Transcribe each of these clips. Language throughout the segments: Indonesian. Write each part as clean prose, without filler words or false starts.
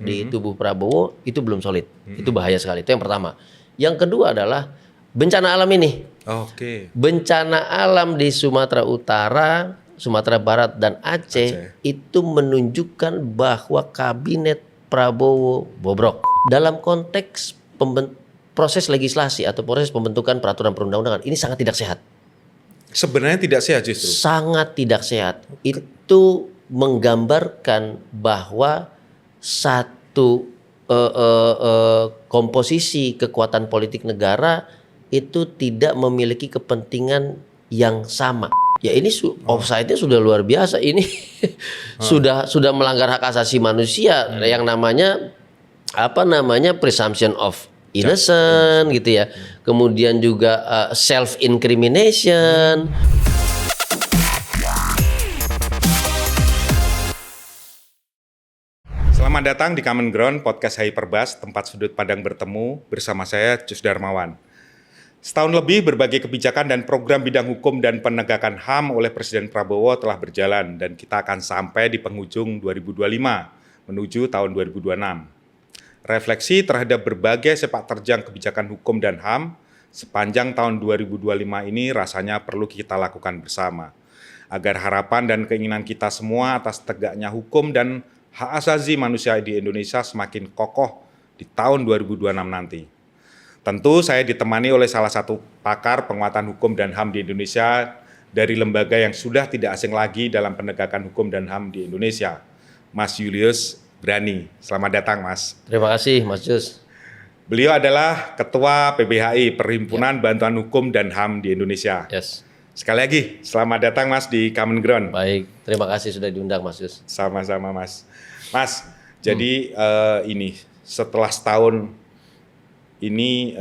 di tubuh Prabowo itu belum solid. Itu bahaya sekali. Itu yang pertama. Yang kedua adalah bencana alam ini. Bencana alam di Sumatera Utara, Sumatera Barat dan Aceh itu menunjukkan bahwa kabinet Prabowo bobrok. Dalam konteks proses legislasi atau proses pembentukan peraturan perundang-undangan ini sangat tidak sehat. Sebenarnya tidak sehat justru. Sangat tidak sehat. Itu menggambarkan bahwa satu komposisi kekuatan politik negara itu tidak memiliki kepentingan yang sama. Ya ini offside-nya sudah luar biasa. Ini sudah melanggar hak asasi manusia yang namanya presumption of innocent gitu ya. Kemudian juga self incrimination. Selamat datang di Common Ground Podcast Hyperbas, tempat sudut pandang bertemu bersama saya Cus Darmawan. Setahun lebih berbagai kebijakan dan program bidang hukum dan penegakan HAM oleh Presiden Prabowo telah berjalan dan kita akan sampai di penghujung 2025 menuju tahun 2026. Refleksi terhadap berbagai sepak terjang kebijakan hukum dan HAM sepanjang tahun 2025 ini rasanya perlu kita lakukan bersama, agar harapan dan keinginan kita semua atas tegaknya hukum dan hak asasi manusia di Indonesia semakin kokoh di tahun 2026 nanti. Tentu saya ditemani oleh salah satu pakar penguatan hukum dan HAM di Indonesia dari lembaga yang sudah tidak asing lagi dalam penegakan hukum dan HAM di Indonesia, Mas Julius Brani. Selamat datang, Mas. Terima kasih, Mas Jus. Beliau adalah Ketua PBHI, Perhimpunan Bantuan Hukum dan HAM di Indonesia. Yes. Sekali lagi, selamat datang, Mas, di Common Ground. Baik, terima kasih sudah diundang, Mas Jus. Sama-sama, Mas. Mas, jadi ini setelah setahun ini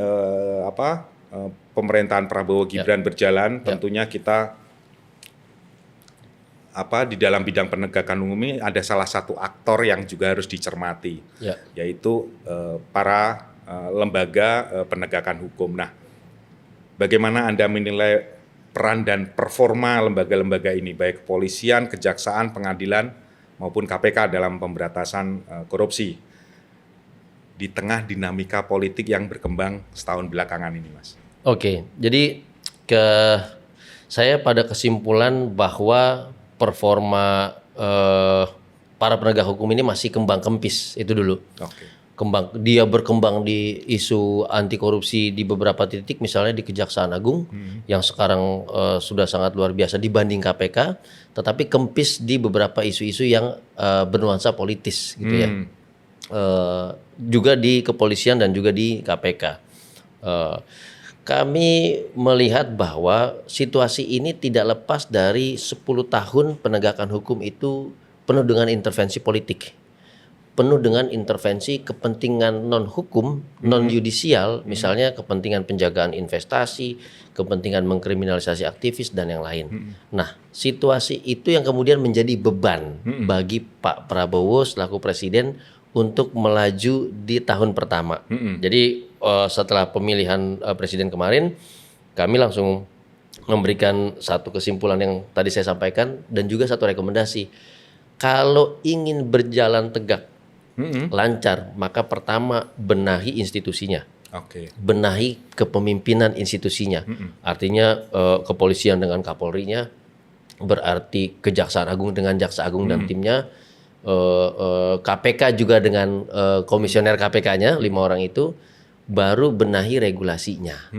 pemerintahan Prabowo Gibran berjalan, tentunya kita di dalam bidang penegakan hukum ini ada salah satu aktor yang juga harus dicermati, yaitu para lembaga penegakan hukum. Nah, bagaimana Anda menilai peran dan performa lembaga-lembaga ini, baik kepolisian, kejaksaan, pengadilan, maupun KPK dalam pemberantasan korupsi di tengah dinamika politik yang berkembang setahun belakangan ini, Mas? Oke, jadi saya pada kesimpulan bahwa performa para penegak hukum ini masih kembang kempis, itu dulu. Dia berkembang di isu anti korupsi di beberapa titik, misalnya di Kejaksaan Agung yang sekarang sudah sangat luar biasa dibanding KPK, tetapi kempis di beberapa isu-isu yang bernuansa politis gitu ya. Juga di kepolisian dan juga di KPK. Kami melihat bahwa situasi ini tidak lepas dari 10 tahun penegakan hukum itu penuh dengan intervensi politik, penuh dengan intervensi kepentingan non-hukum, non-yudisial, misalnya kepentingan penjagaan investasi, kepentingan mengkriminalisasi aktivis, dan yang lain. Nah, situasi itu yang kemudian menjadi beban bagi Pak Prabowo selaku presiden untuk melaju di tahun pertama. Jadi setelah pemilihan presiden kemarin, kami langsung memberikan satu kesimpulan yang tadi saya sampaikan dan juga satu rekomendasi. Kalau ingin berjalan tegak, lancar, maka pertama benahi institusinya, benahi kepemimpinan institusinya. Artinya kepolisian dengan Kapolrinya, berarti Kejaksaan Agung dengan Jaksa Agung dan timnya, KPK juga dengan komisioner KPK-nya 5 orang itu, baru benahi regulasinya.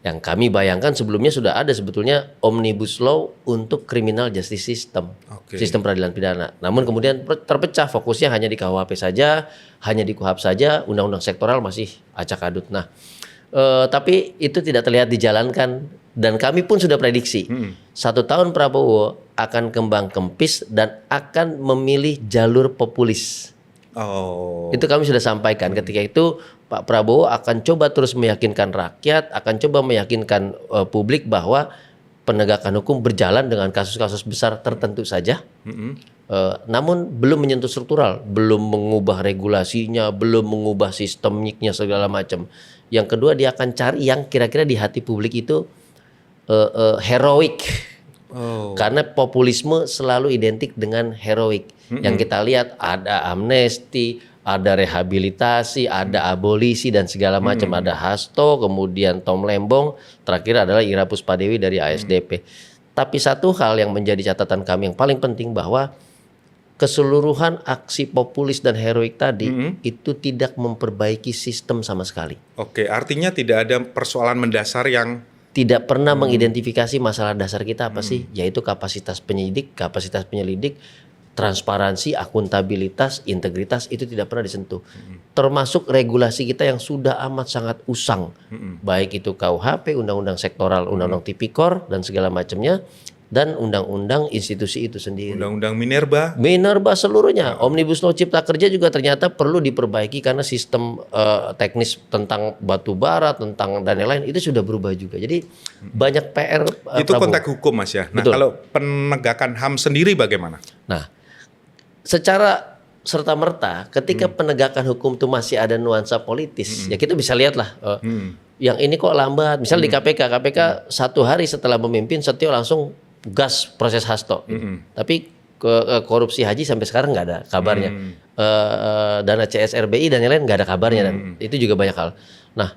Yang kami bayangkan sebelumnya sudah ada sebetulnya Omnibus Law untuk Criminal Justice System, sistem peradilan pidana. Namun kemudian terpecah, fokusnya hanya di KUHP saja, hanya di KUHAP saja, undang-undang sektoral masih acak-adut. Nah, tapi itu tidak terlihat dijalankan dan kami pun sudah prediksi 1 tahun Prabowo akan kembang kempis dan akan memilih jalur populis. Itu kami sudah sampaikan. Ketika itu Pak Prabowo akan coba terus meyakinkan rakyat, akan coba meyakinkan publik bahwa penegakan hukum berjalan dengan kasus-kasus besar tertentu saja. Namun belum menyentuh struktural, belum mengubah regulasinya, belum mengubah sistemiknya segala macam. Yang kedua, dia akan cari yang kira-kira di hati publik itu heroik. Karena populisme selalu identik dengan heroik. Yang kita lihat ada amnesti, Ada rehabilitasi, ada abolisi dan segala macam. Ada Hasto, kemudian Tom Lembong, terakhir adalah Ira Puspadewi dari ASDP. Tapi satu hal yang menjadi catatan kami yang paling penting bahwa keseluruhan aksi populis dan heroik tadi itu tidak memperbaiki sistem sama sekali. Oke, artinya tidak ada persoalan mendasar yang Tidak pernah mengidentifikasi masalah dasar kita apa sih, yaitu kapasitas penyidik, kapasitas penyelidik, transparansi, akuntabilitas, integritas itu tidak pernah disentuh. Termasuk regulasi kita yang sudah amat sangat usang. Baik itu KUHP, undang-undang sektoral, undang-undang tipikor dan segala macamnya, dan undang-undang institusi itu sendiri. undang-undang Minerba. Minerba seluruhnya, Omnibus Law Cipta Kerja juga ternyata perlu diperbaiki karena sistem teknis tentang batu bara, tentang dan lain-lain itu sudah berubah juga. Jadi banyak PR. Itu Prabowo. konteks hukum, Mas ya. Nah, Betul. kalau penegakan HAM sendiri bagaimana? Nah, secara serta-merta ketika penegakan hukum itu masih ada nuansa politis, ya kita bisa lihatlah yang ini kok lambat. Misal di KPK 1 hari setelah memimpin Setio langsung gas proses Hasto. Tapi korupsi haji sampai sekarang nggak ada kabarnya. Dana CSRBI dan lain-lain nggak ada kabarnya dan itu juga banyak hal. Nah,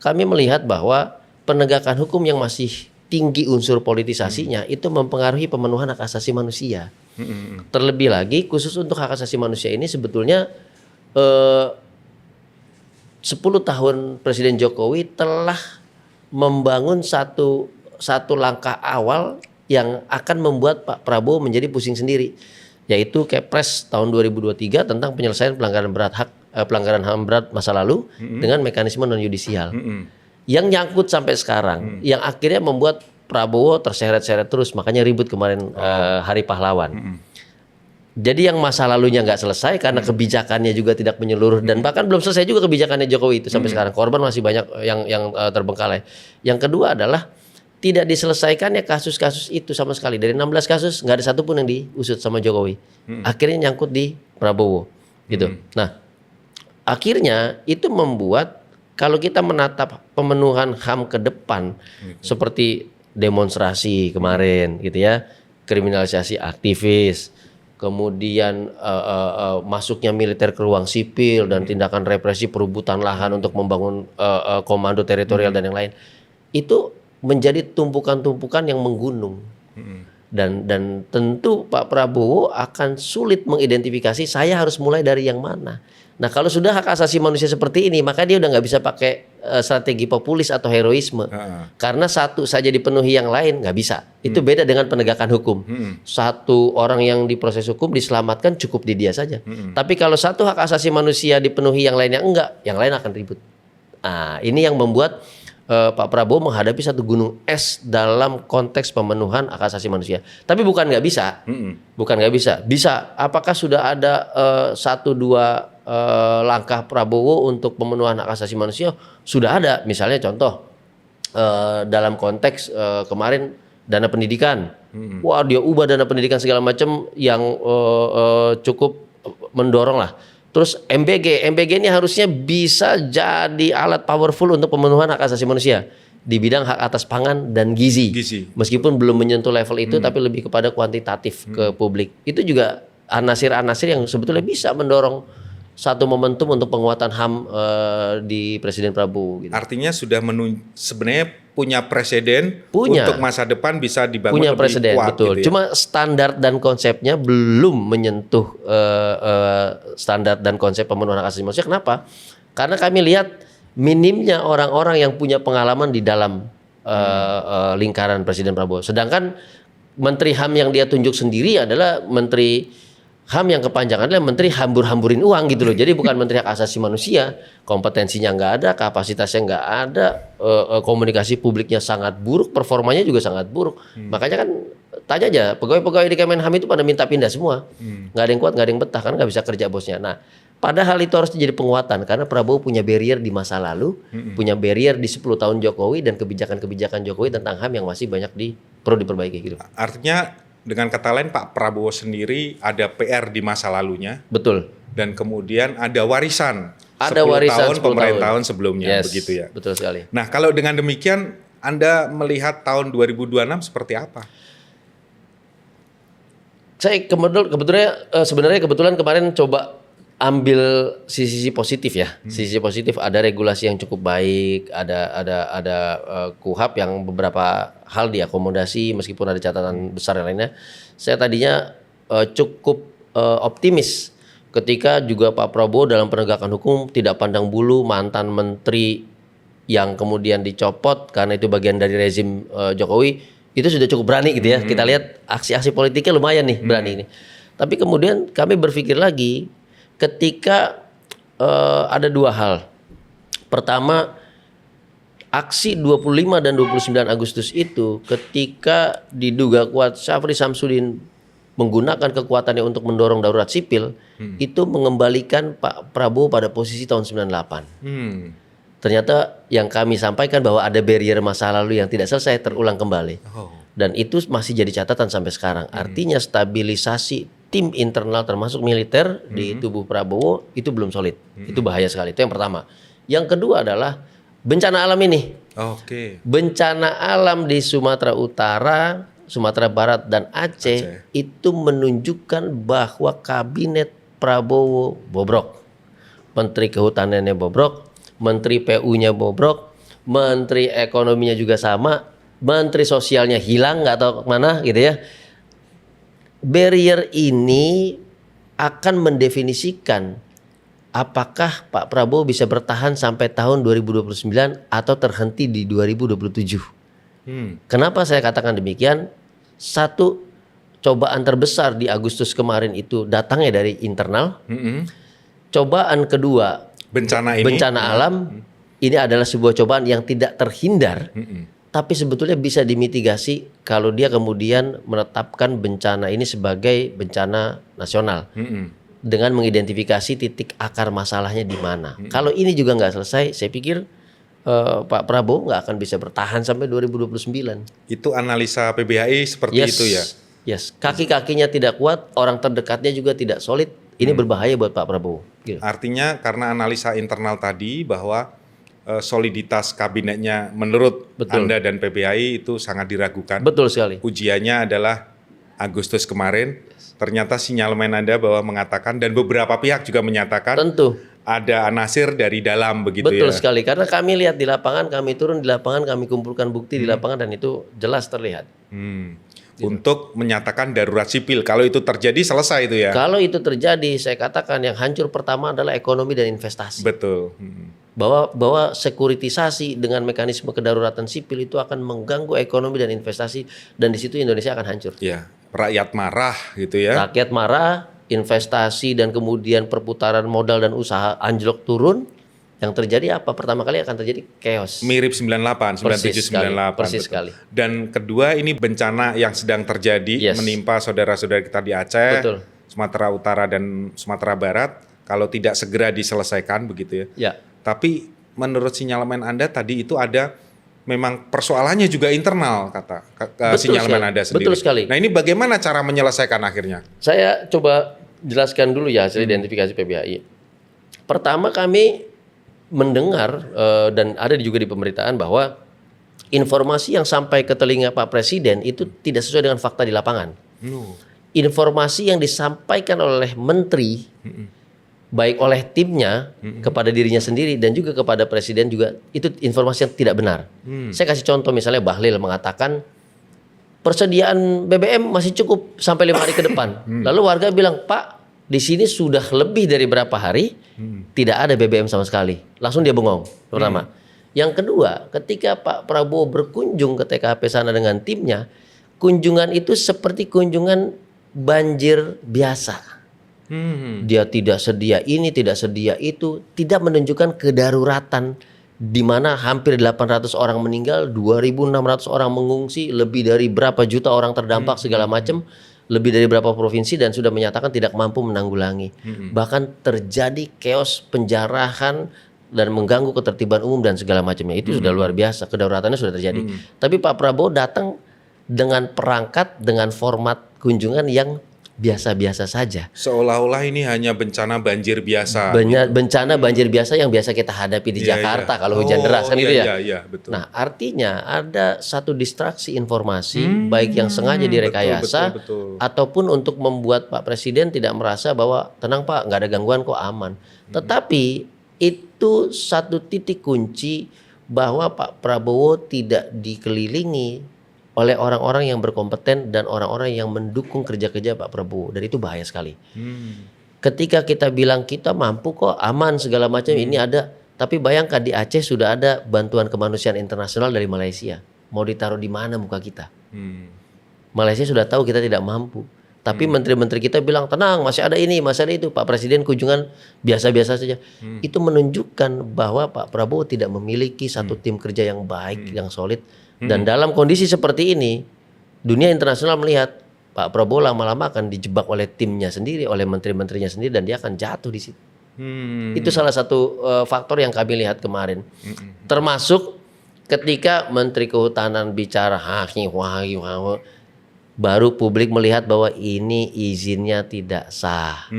kami melihat bahwa penegakan hukum yang masih tinggi unsur politisasinya itu mempengaruhi pemenuhan hak asasi manusia. Terlebih lagi khusus untuk hak asasi manusia ini sebetulnya 10 tahun Presiden Jokowi telah membangun satu langkah awal yang akan membuat Pak Prabowo menjadi pusing sendiri, yaitu Kepres tahun 2023 tentang penyelesaian pelanggaran HAM berat masa lalu dengan mekanisme non yudisial. Yang nyangkut sampai sekarang, yang akhirnya membuat Prabowo terseret-seret terus, makanya ribut kemarin Hari Pahlawan. Jadi yang masa lalunya nggak selesai karena kebijakannya juga tidak menyeluruh dan bahkan belum selesai juga kebijakannya Jokowi itu sampai sekarang. Korban masih banyak yang terbengkalai. Yang kedua adalah tidak diselesaikannya kasus-kasus itu sama sekali. Dari 16 kasus nggak ada satupun yang diusut sama Jokowi. Akhirnya nyangkut di Prabowo, gitu. Nah, akhirnya itu membuat kalau kita menatap pemenuhan HAM ke depan seperti demonstrasi kemarin gitu ya, kriminalisasi aktivis, kemudian masuknya militer ke ruang sipil dan tindakan represi perebutan lahan untuk membangun komando teritorial dan yang lain, itu menjadi tumpukan-tumpukan yang menggunung. Dan tentu Pak Prabowo akan sulit mengidentifikasi saya harus mulai dari yang mana. Nah, kalau sudah hak asasi manusia seperti ini, maka dia udah nggak bisa pakai strategi populis atau heroisme. Karena satu saja dipenuhi yang lain nggak bisa. Itu beda dengan penegakan hukum. Satu orang yang diproses hukum diselamatkan cukup di dia saja. Tapi kalau satu hak asasi manusia dipenuhi yang lainnya enggak, yang lain akan ribut. Nah, ini yang membuat Pak Prabowo menghadapi satu gunung es dalam konteks pemenuhan hak asasi manusia. Tapi bukan nggak bisa, bukan nggak bisa. Bisa. Apakah sudah ada 1-2 langkah Prabowo untuk pemenuhan hak asasi manusia? Sudah ada. Misalnya contoh dalam konteks kemarin dana pendidikan. Wah, dia ubah dana pendidikan segala macam yang cukup mendorong lah. Terus MBG ini harusnya bisa jadi alat powerful untuk pemenuhan hak asasi manusia di bidang hak atas pangan dan gizi. Meskipun belum menyentuh level itu, tapi lebih kepada kuantitatif ke publik. Itu juga anasir-anasir yang sebetulnya bisa mendorong satu momentum untuk penguatan HAM di Presiden Prabowo. Gitu. Artinya sudah sebenarnya punya presiden untuk masa depan bisa dibangun punya lebih presiden, kuat. Betul. Gitu ya? Cuma standar dan konsepnya belum menyentuh standar dan konsep pemenuhan hak asasi manusia. Kenapa? Karena kami lihat minimnya orang-orang yang punya pengalaman di dalam lingkaran Presiden Prabowo. Sedangkan Menteri HAM yang dia tunjuk sendiri adalah Menteri HAM yang kepanjangan adalah menteri hambur-hamburin uang gitu loh. Jadi bukan menteri hak asasi manusia, kompetensinya nggak ada, kapasitasnya nggak ada, komunikasi publiknya sangat buruk, performanya juga sangat buruk. Makanya kan tanya aja, pegawai-pegawai di Kemenham itu pada minta pindah semua. Nggak ada yang kuat, nggak ada yang betah, kan nggak bisa kerja bosnya. Nah, padahal itu harus jadi penguatan karena Prabowo punya barrier di masa lalu, punya barrier di 10 tahun Jokowi dan kebijakan-kebijakan Jokowi tentang HAM yang masih banyak perlu diperbaiki gitu. Artinya dengan kata lain Pak Prabowo sendiri ada PR di masa lalunya. Betul. Dan kemudian ada warisan. Ada warisan 10 tahun pemerintahan sebelumnya, yes, begitu ya. Betul sekali. Nah, kalau dengan demikian Anda melihat tahun 2026 seperti apa? Saya kebetulan kemarin coba ambil sisi positif ya. Sisi positif, ada regulasi yang cukup baik, ada KUHAP yang beberapa hal diakomodasi meskipun ada catatan besar yang lainnya. Saya tadinya cukup optimis ketika juga Pak Prabowo dalam penegakan hukum tidak pandang bulu mantan menteri yang kemudian dicopot karena itu bagian dari rezim Jokowi, itu sudah cukup berani gitu ya. Kita lihat aksi-aksi politiknya lumayan nih berani ini. Tapi kemudian kami berpikir lagi ketika ada dua hal. Pertama, aksi 25 dan 29 Agustus itu ketika diduga kuat Syafri Samsudin menggunakan kekuatannya untuk mendorong darurat sipil, itu mengembalikan Pak Prabowo pada posisi tahun 98. Ternyata yang kami sampaikan bahwa ada barrier masa lalu yang tidak selesai terulang kembali. Dan itu masih jadi catatan sampai sekarang. Artinya stabilisasi tim internal termasuk militer di tubuh Prabowo itu belum solid. Itu bahaya sekali. Itu yang pertama. Yang kedua adalah bencana alam ini. Bencana alam di Sumatera Utara, Sumatera Barat dan Aceh itu menunjukkan bahwa kabinet Prabowo bobrok. Menteri Kehutanannya bobrok, Menteri PU-nya bobrok, Menteri Ekonominya juga sama, Menteri Sosialnya hilang nggak tahu kemana gitu ya. Barrier ini akan mendefinisikan apakah Pak Prabowo bisa bertahan sampai tahun 2029 atau terhenti di 2027. Kenapa saya katakan demikian? Satu, cobaan terbesar di Agustus kemarin itu datangnya dari internal. Cobaan kedua, bencana alam. Ini adalah sebuah cobaan yang tidak terhindar. Tapi sebetulnya bisa dimitigasi kalau dia kemudian menetapkan bencana ini sebagai bencana nasional dengan mengidentifikasi titik akar masalahnya di mana. Kalau ini juga nggak selesai, saya pikir Pak Prabowo nggak akan bisa bertahan sampai 2029. Itu analisa PBHI seperti itu ya? Yes, kaki-kakinya tidak kuat, orang terdekatnya juga tidak solid. Ini berbahaya buat Pak Prabowo. Gitu. Artinya karena analisa internal tadi bahwa soliditas kabinetnya menurut Anda dan PBHI itu sangat diragukan. Betul sekali. Ujiannya adalah Agustus kemarin. Ternyata sinyalemen Anda bahwa mengatakan dan beberapa pihak juga menyatakan tentu ada anasir dari dalam begitu. Betul ya. sekali, karena kami lihat di lapangan, kami turun di lapangan, kami kumpulkan bukti di lapangan dan itu jelas terlihat. Untuk menyatakan darurat sipil, kalau itu terjadi selesai itu ya. Kalau itu terjadi, saya katakan yang hancur pertama adalah ekonomi dan investasi. Betul. Bahwa sekuritisasi dengan mekanisme kedaruratan sipil itu akan mengganggu ekonomi dan investasi dan di situ Indonesia akan hancur. Ya, rakyat marah gitu ya. Rakyat marah, investasi dan kemudian perputaran modal dan usaha anjlok turun. Yang terjadi apa? Pertama kali akan terjadi chaos. Mirip 98, 97, 98. Persis sekali. Dan kedua ini bencana yang sedang terjadi menimpa saudara-saudara kita di Aceh, Sumatera Utara dan Sumatera Barat. Kalau tidak segera diselesaikan begitu ya. Tapi menurut sinyalemen Anda tadi itu ada memang persoalannya juga internal kata sinyalemen Anda sendiri. Betul sekali. Nah ini bagaimana cara menyelesaikan akhirnya? Saya coba jelaskan dulu ya hasil identifikasi PBHI. Pertama kami mendengar dan ada juga di pemberitaan bahwa informasi yang sampai ke telinga Pak Presiden itu tidak sesuai dengan fakta di lapangan. Informasi yang disampaikan oleh menteri baik oleh timnya kepada dirinya sendiri dan juga kepada presiden juga itu informasi yang tidak benar. Saya kasih contoh misalnya Bahlil mengatakan persediaan BBM masih cukup sampai 5 hari ke depan. Lalu warga bilang, "Pak, di sini sudah lebih dari berapa hari tidak ada BBM sama sekali." Langsung dia bengong. Pertama. Yang kedua, ketika Pak Prabowo berkunjung ke TKP sana dengan timnya, kunjungan itu seperti kunjungan banjir biasa. Dia tidak sedia ini, tidak sedia itu, tidak menunjukkan kedaruratan di mana hampir 800 orang meninggal, 2.600 orang mengungsi, lebih dari berapa juta orang terdampak segala macam, lebih dari berapa provinsi dan sudah menyatakan tidak mampu menanggulangi. Bahkan terjadi chaos, penjarahan dan mengganggu ketertiban umum dan segala macamnya. Itu sudah luar biasa, kedaruratannya sudah terjadi. Tapi Pak Prabowo datang dengan perangkat, dengan format kunjungan yang biasa-biasa saja. Seolah-olah ini hanya bencana banjir biasa. Bencana banjir biasa yang biasa kita hadapi di Iya, Jakarta iya. kalau hujan deras kan gitu ya. Iya, iya, betul. Nah, artinya ada satu distraksi informasi baik yang sengaja direkayasa betul. ataupun untuk membuat Pak Presiden tidak merasa bahwa tenang Pak, nggak ada gangguan kok aman. Tetapi itu satu titik kunci bahwa Pak Prabowo tidak dikelilingi oleh orang-orang yang berkompeten dan orang-orang yang mendukung kerja-kerja Pak Prabowo, dan itu bahaya sekali. Ketika kita bilang kita mampu kok, aman segala macam ini ada, tapi bayangkan di Aceh sudah ada bantuan kemanusiaan internasional dari Malaysia. Mau ditaruh di mana muka kita? Malaysia sudah tahu kita tidak mampu. Tapi menteri-menteri kita bilang tenang, masih ada ini, masih ada itu. Pak Presiden kunjungan biasa-biasa saja. Itu menunjukkan bahwa Pak Prabowo tidak memiliki satu tim kerja yang baik, yang solid. Dan dalam kondisi seperti ini, dunia internasional melihat Pak Prabowo lama-lama akan dijebak oleh timnya sendiri, oleh menteri-menterinya sendiri, dan dia akan jatuh di situ. Itu salah satu faktor yang kami lihat kemarin. Termasuk ketika Menteri Kehutanan bicara, baru publik melihat bahwa ini izinnya tidak sah.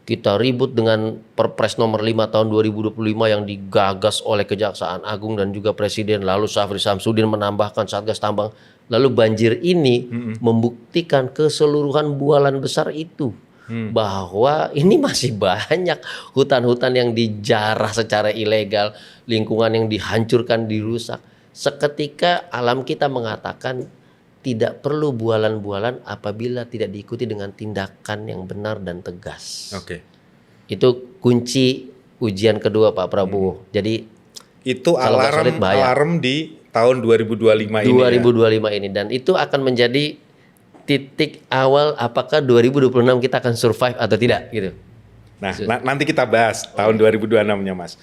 Kita ribut dengan Perpres nomor 5 tahun 2025 yang digagas oleh Kejaksaan Agung dan juga Presiden. Lalu Syafri Samsudin menambahkan Satgas Tambang. Lalu banjir ini membuktikan keseluruhan bualan besar itu. Bahwa ini masih banyak hutan-hutan yang dijarah secara ilegal, lingkungan yang dihancurkan, dirusak. Seketika alam kita mengatakan tidak perlu bualan-bualan apabila tidak diikuti dengan tindakan yang benar dan tegas. Oke. Itu kunci ujian kedua Pak Prabowo. Jadi itu kalau nggak solid, bahaya. alarm di tahun 2025 ini. 2025 ini, dan itu akan menjadi titik awal apakah 2026 kita akan survive atau tidak gitu. Nah, nanti kita bahas tahun 2026-nya, Mas.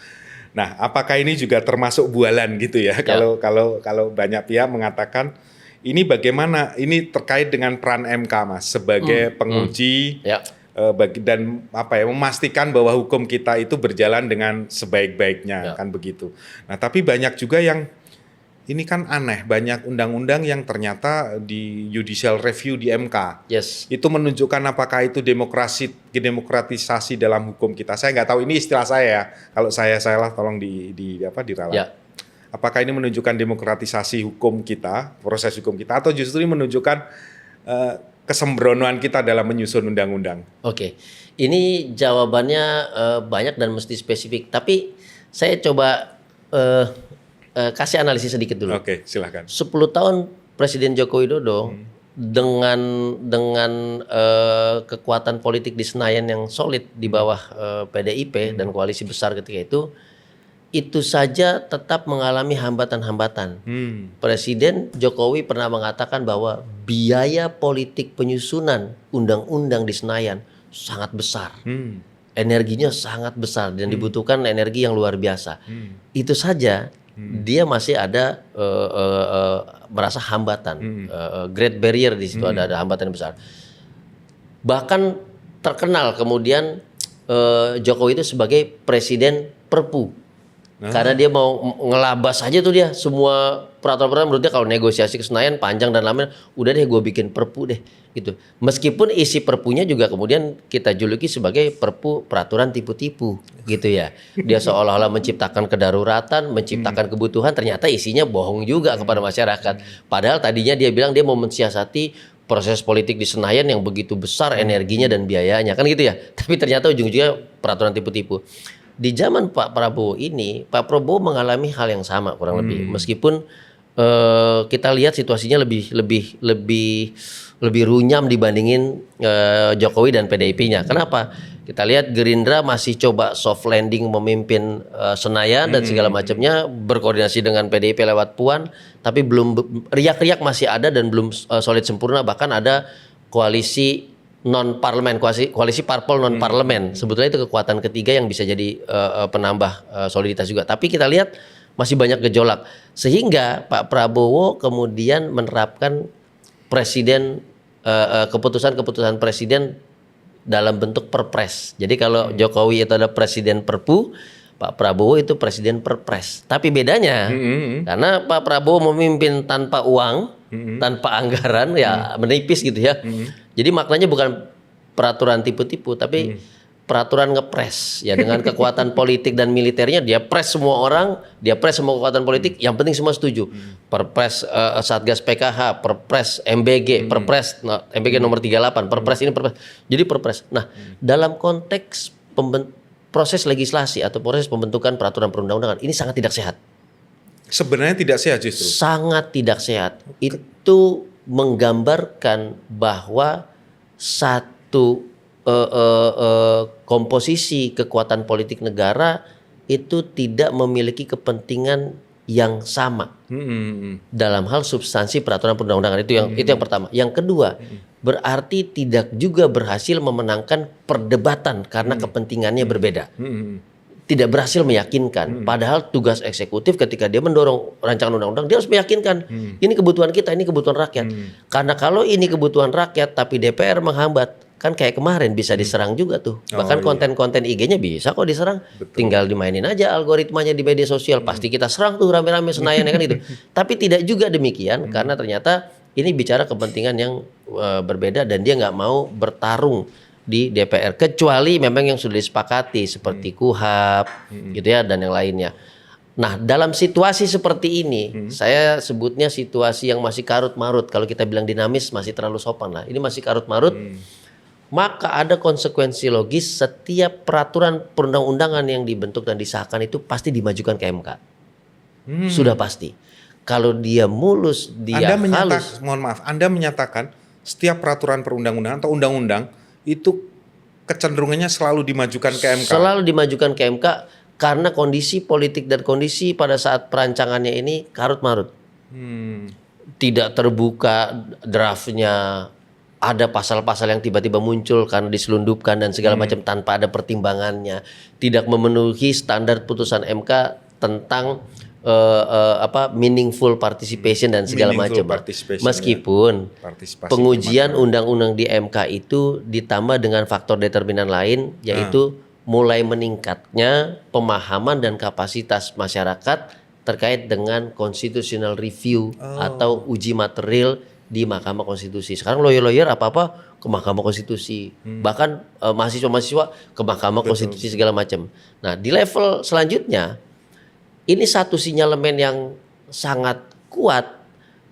Nah, apakah ini juga termasuk bualan gitu ya? Kalau banyak pihak mengatakan ini bagaimana? Ini terkait dengan peran MK, Mas, sebagai penguji dan memastikan bahwa hukum kita itu berjalan dengan sebaik-baiknya, kan begitu. Nah, tapi banyak juga yang ini kan aneh, banyak undang-undang yang ternyata di judicial review di MK. Itu menunjukkan apakah itu demokratisasi dalam hukum kita. Saya nggak tahu, ini istilah saya ya. Kalau saya salah tolong diralat. Apakah ini menunjukkan demokratisasi hukum kita, proses hukum kita, atau justru menunjukkan kesembronoan kita dalam menyusun undang-undang? Oke, ini jawabannya banyak dan mesti spesifik. Tapi saya coba kasih analisis sedikit dulu. Oke, silakan. 10 tahun Presiden Joko Widodo dengan kekuatan politik di Senayan yang solid di bawah PDIP dan koalisi besar ketika itu saja tetap mengalami hambatan-hambatan. Presiden Jokowi pernah mengatakan bahwa biaya politik penyusunan undang-undang di Senayan sangat besar. Energinya sangat besar dan dibutuhkan energi yang luar biasa. Itu saja dia masih ada merasa hambatan, great barrier di situ, ada hambatan yang besar. Bahkan terkenal kemudian Jokowi itu sebagai presiden perpu. Karena dia mau ngelabas aja tuh dia semua peraturan-peraturan, menurut dia kalau negosiasi ke Senayan panjang dan lama, udah deh gue bikin perpu deh gitu. Meskipun isi perpunya juga kemudian kita juluki sebagai perpu peraturan tipu-tipu gitu ya. Dia seolah-olah menciptakan kedaruratan, menciptakan kebutuhan, ternyata isinya bohong juga kepada masyarakat. Padahal tadinya dia bilang dia mau mensiasati proses politik di Senayan yang begitu besar energinya dan biayanya, kan gitu ya. Tapi ternyata ujung-ujungnya peraturan tipu-tipu. Di zaman Pak Prabowo ini, Pak Prabowo mengalami hal yang sama kurang lebih. Meskipun kita lihat situasinya lebih runyam dibandingin Jokowi dan PDIP-nya. Kenapa? Kita lihat Gerindra masih coba soft landing memimpin Senayan dan segala macamnya, berkoordinasi dengan PDIP lewat Puan, tapi belum riak-riak masih ada dan belum solid sempurna. Bahkan ada koalisi non parlemen, koalisi parpol non parlemen, sebetulnya itu kekuatan ketiga yang bisa jadi penambah soliditas juga. Tapi kita lihat masih banyak gejolak, sehingga Pak Prabowo kemudian menerapkan keputusan presiden dalam bentuk perpres. Jadi kalau Jokowi itu ada presiden perpu, Pak Prabowo itu presiden perpres. Tapi bedanya karena Pak Prabowo memimpin tanpa uang, tanpa anggaran, ya menipis gitu ya. Jadi maknanya bukan peraturan tipu-tipu, tapi peraturan ngepres ya dengan kekuatan politik dan militernya dia press semua orang, dia press semua kekuatan politik, yang penting semua setuju. Perpres Satgas PKH, Perpres MBG, Perpres MBG nomor 38, Perpres ini Perpres. Jadi Perpres. Nah, dalam konteks proses legislasi atau proses pembentukan peraturan perundang-undangan ini sangat tidak sehat. Sebenarnya tidak sehat justru. Sangat tidak sehat. Itu menggambarkan bahwa satu komposisi kekuatan politik negara itu tidak memiliki kepentingan yang sama dalam hal substansi peraturan perundang-undangan itu yang pertama. Yang kedua, berarti tidak juga berhasil memenangkan perdebatan karena kepentingannya berbeda. Tidak berhasil meyakinkan. Padahal tugas eksekutif ketika dia mendorong rancangan undang-undang, dia harus meyakinkan ini kebutuhan kita, ini kebutuhan rakyat. Karena kalau ini kebutuhan rakyat tapi DPR menghambat, kan kayak kemarin bisa diserang juga tuh. Bahkan konten-konten IG-nya bisa kok diserang. Betul. Tinggal dimainin aja algoritmanya di media sosial. Pasti kita serang tuh rame-rame Senayan ya kan itu. Tapi tidak juga demikian karena ternyata ini bicara kepentingan yang berbeda dan dia nggak mau bertarung di DPR kecuali memang yang sudah disepakati seperti KUHAP gitu ya dan yang lainnya. Nah, dalam situasi seperti ini saya sebutnya situasi yang masih karut-marut. Kalau kita bilang dinamis masih terlalu sopan lah. Ini masih karut-marut. Maka ada konsekuensi logis setiap peraturan perundang-undangan yang dibentuk dan disahkan itu pasti dimajukan ke MK. Sudah pasti. Kalau dia mulus, dia halus. Mohon maaf, Anda menyatakan setiap peraturan perundang-undangan atau undang-undang itu kecenderungannya selalu dimajukan ke MK. Selalu dimajukan ke MK karena kondisi politik dan kondisi pada saat perancangannya ini karut-marut. Tidak terbuka draftnya, ada pasal-pasal yang tiba-tiba muncul karena diselundupkan dan segala macam tanpa ada pertimbangannya. Tidak memenuhi standar putusan MK tentang meaningful participation dan segala macam. Meskipun pengujian undang-undang di MK itu ditambah dengan faktor determinan lain, yaitu mulai meningkatnya pemahaman dan kapasitas masyarakat terkait dengan constitutional review atau uji material di Mahkamah Konstitusi. Sekarang lawyer-lawyer apa-apa ke Mahkamah Konstitusi. Bahkan mahasiswa-mahasiswa ke Mahkamah Konstitusi segala macam. Nah, di level selanjutnya ini satu sinyalemen yang sangat kuat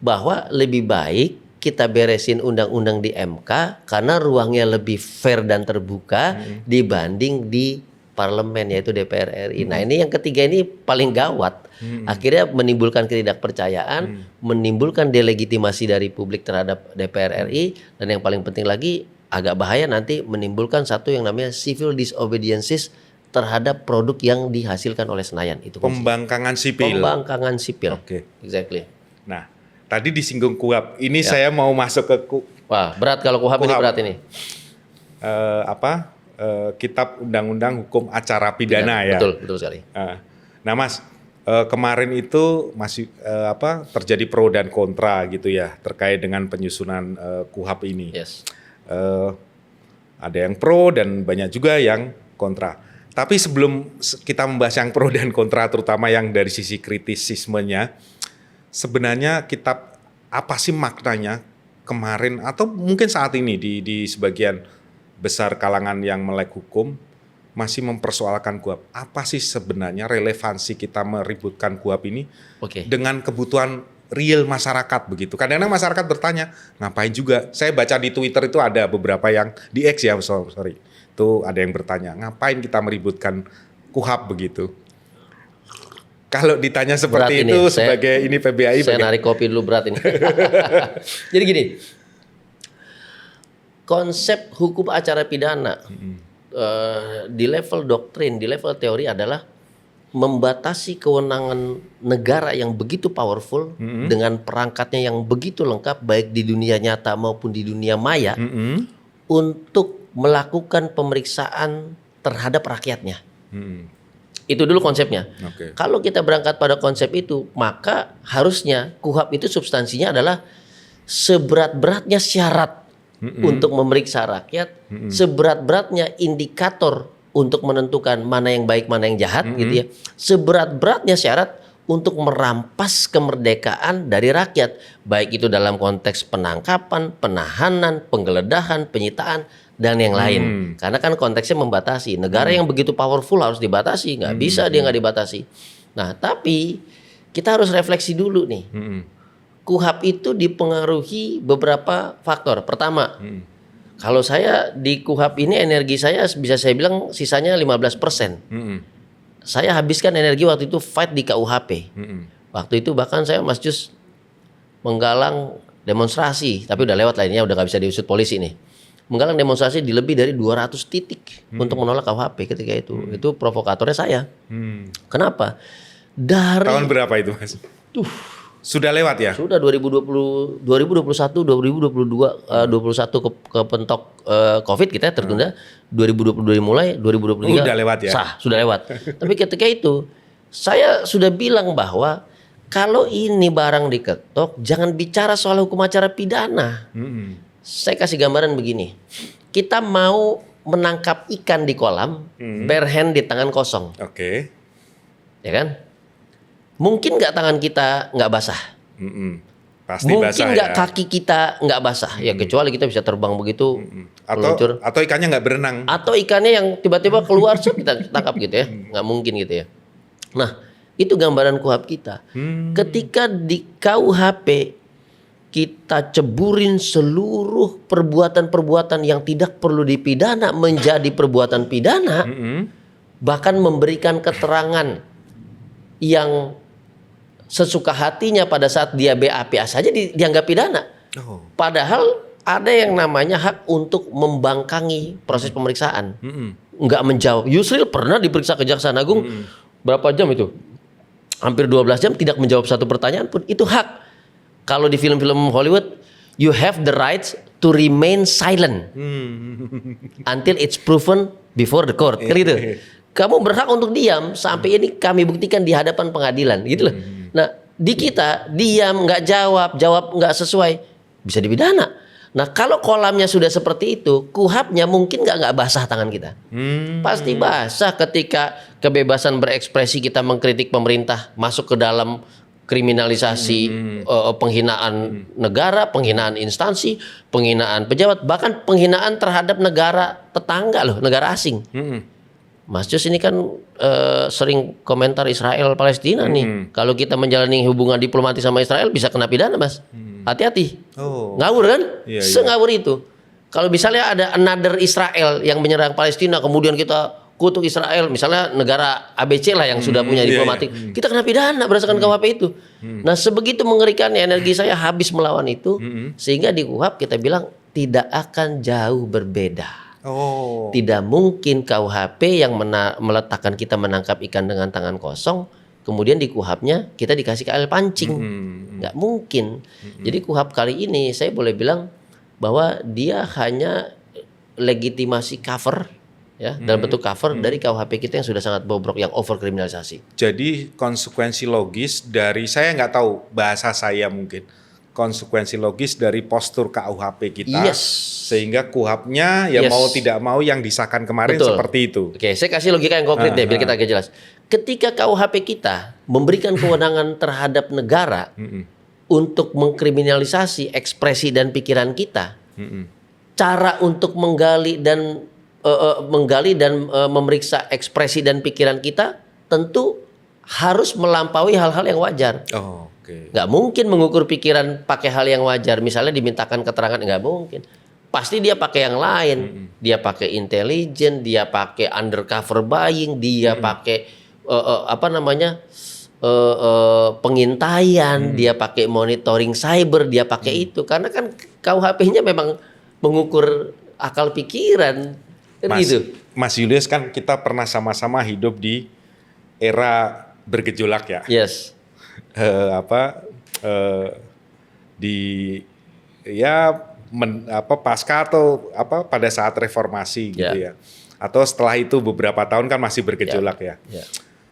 bahwa lebih baik kita beresin undang-undang di MK karena ruangnya lebih fair dan terbuka dibanding di parlemen yaitu DPR RI. Nah, ini yang ketiga ini paling gawat. Akhirnya menimbulkan ketidakpercayaan, menimbulkan delegitimasi dari publik terhadap DPR RI, dan yang paling penting lagi agak bahaya nanti menimbulkan satu yang namanya civil disobediences terhadap produk yang dihasilkan oleh Senayan. Itu pembangkangan sipil. Pembangkangan sipil. Oke. Exactly. Nah, tadi disinggung KUHAP. Ini saya mau masuk ke Wah, berat kalau KUHAP ini berat ini. Kitab Undang-Undang Hukum Acara Pidana ya. Betul sekali. Nah, Mas, kemarin itu masih terjadi pro dan kontra gitu ya terkait dengan penyusunan KUHAP ini. Yes. Ada yang pro dan banyak juga yang kontra. Tapi sebelum kita membahas yang pro dan kontra, terutama yang dari sisi kritisismenya, sebenarnya kitab apa sih maknanya kemarin atau mungkin saat ini di sebagian besar kalangan yang melek hukum masih mempersoalkan KUHAP. Apa sih sebenarnya relevansi kita meributkan KUHAP ini dengan kebutuhan real masyarakat begitu? Kadang-kadang masyarakat bertanya, ngapain juga? Saya baca di Twitter itu ada beberapa yang di X ya, sorry. Itu ada yang bertanya, ngapain kita meributkan KUHAP begitu? Kalau ditanya seperti itu sebagai ini PBAI. Saya narik kopi dulu, berat ini. Jadi gini, konsep hukum acara pidana di level doktrin, di level teori adalah membatasi kewenangan negara yang begitu powerful dengan perangkatnya yang begitu lengkap baik di dunia nyata maupun di dunia maya untuk melakukan pemeriksaan terhadap rakyatnya. Itu dulu konsepnya. Kalau kita berangkat pada konsep itu, maka harusnya KUHAP itu substansinya adalah seberat-beratnya syarat untuk memeriksa rakyat, seberat-beratnya indikator untuk menentukan mana yang baik, mana yang jahat gitu ya. Seberat-beratnya syarat untuk merampas kemerdekaan dari rakyat, baik itu dalam konteks penangkapan, penahanan, penggeledahan, penyitaan, dan yang lain. Karena kan konteksnya membatasi. Negara yang begitu powerful harus dibatasi, nggak bisa dia nggak dibatasi. Nah, tapi kita harus refleksi dulu nih. KUHP itu dipengaruhi beberapa faktor. Pertama, kalau saya di KUHP ini energi saya bisa saya bilang sisanya 15%. Saya habiskan energi waktu itu fight di KUHP. Waktu itu bahkan saya Mas Jus menggalang demonstrasi, tapi udah lewat lainnya, udah nggak bisa diusut polisi nih. Menggalang demonstrasi di lebih dari 200 titik untuk menolak KUHP ketika itu. Itu provokatornya saya. Kenapa? Dari Tahun berapa itu, Mas? Sudah lewat ya? Sudah 2020, 2021, 2022, 21 kepentok Covid kita tertunda, 2022 dimulai, 2023 Udah lewat ya? Sah, sudah lewat. Tapi ketika itu saya sudah bilang bahwa kalau ini barang diketok, jangan bicara soal hukum acara pidana. Saya kasih gambaran begini, kita mau menangkap ikan di kolam, bare hand di tangan kosong, Oke. ya kan? Mungkin nggak tangan kita nggak basah? Pasti Mungkin basah nggak ya. kaki kita nggak basah? Ya kecuali kita bisa terbang begitu, meluncur. Atau ikannya nggak berenang. Atau ikannya yang tiba-tiba keluar, kita tangkap gitu ya, nggak mungkin gitu ya. Nah, itu gambaran KUHP kita. Ketika di KUHP kita ceburin seluruh perbuatan-perbuatan yang tidak perlu dipidana menjadi perbuatan pidana, bahkan memberikan keterangan yang sesuka hatinya pada saat dia BAPA saja dianggap pidana. Padahal ada yang namanya hak untuk membangkangi proses pemeriksaan. Nggak menjawab. Yusril pernah diperiksa Kejaksaan Agung berapa jam itu? Hampir 12 jam tidak menjawab satu pertanyaan pun. Itu hak. Kalau di film-film Hollywood, you have the rights to remain silent until it's proven before the court. Kan gitu. Kamu berhak untuk diam sampai ini kami buktikan di hadapan pengadilan, gitu loh. Nah, di kita diam, nggak jawab nggak sesuai, bisa dipidana. Nah, kalau kolamnya sudah seperti itu, KUHP-nya mungkin nggak basah tangan kita. Pasti basah ketika kebebasan berekspresi kita mengkritik pemerintah masuk ke dalam kriminalisasi penghinaan negara, penghinaan instansi, penghinaan pejabat, bahkan penghinaan terhadap negara tetangga loh, negara asing. Mas Jus ini kan sering komentar Israel Palestina nih. Kalau kita menjalani hubungan diplomatis sama Israel bisa kena pidana, Mas. Hati-hati. Ngawur kan? Iya, Sengawur itu. Kalau misalnya ada another Israel yang menyerang Palestina, kemudian kita kutuk Israel, misalnya negara ABC lah yang sudah punya diplomatik, kita kena pidana berdasarkan KUHP itu. Nah, sebegitu mengerikannya energi saya habis melawan itu, sehingga di KUHP kita bilang tidak akan jauh berbeda. Tidak mungkin KUHP yang meletakkan kita menangkap ikan dengan tangan kosong, kemudian di KUHP-nya kita dikasih air pancing. Nggak mungkin. Jadi KUHP kali ini saya boleh bilang bahwa dia hanya legitimasi cover, ya, dalam bentuk cover dari KUHP kita yang sudah sangat bobrok, yang over kriminalisasi. Jadi konsekuensi logis dari, saya nggak tahu bahasa saya mungkin, konsekuensi logis dari postur KUHP kita, sehingga KUHP-nya ya mau tidak mau yang disahkan kemarin seperti itu. Oke, saya kasih logika yang konkret deh biar kita agak jelas. Ketika KUHP kita memberikan kewenangan terhadap negara untuk mengkriminalisasi ekspresi dan pikiran kita, cara untuk menggali dan memeriksa ekspresi dan pikiran kita tentu harus melampaui hal-hal yang wajar. Nggak mungkin mengukur pikiran pakai hal yang wajar. Misalnya dimintakan keterangan, nggak mungkin. Pasti dia pakai yang lain. Dia pakai intelijen, dia pakai undercover buying, dia pakai pengintaian, dia pakai monitoring cyber, dia pakai itu. Karena kan KUHP-nya memang mengukur akal pikiran. Mas Julius, kan kita pernah sama-sama hidup di era bergejolak ya. Pasca atau pada saat reformasi gitu ya. Atau setelah itu beberapa tahun kan masih bergejolak ya.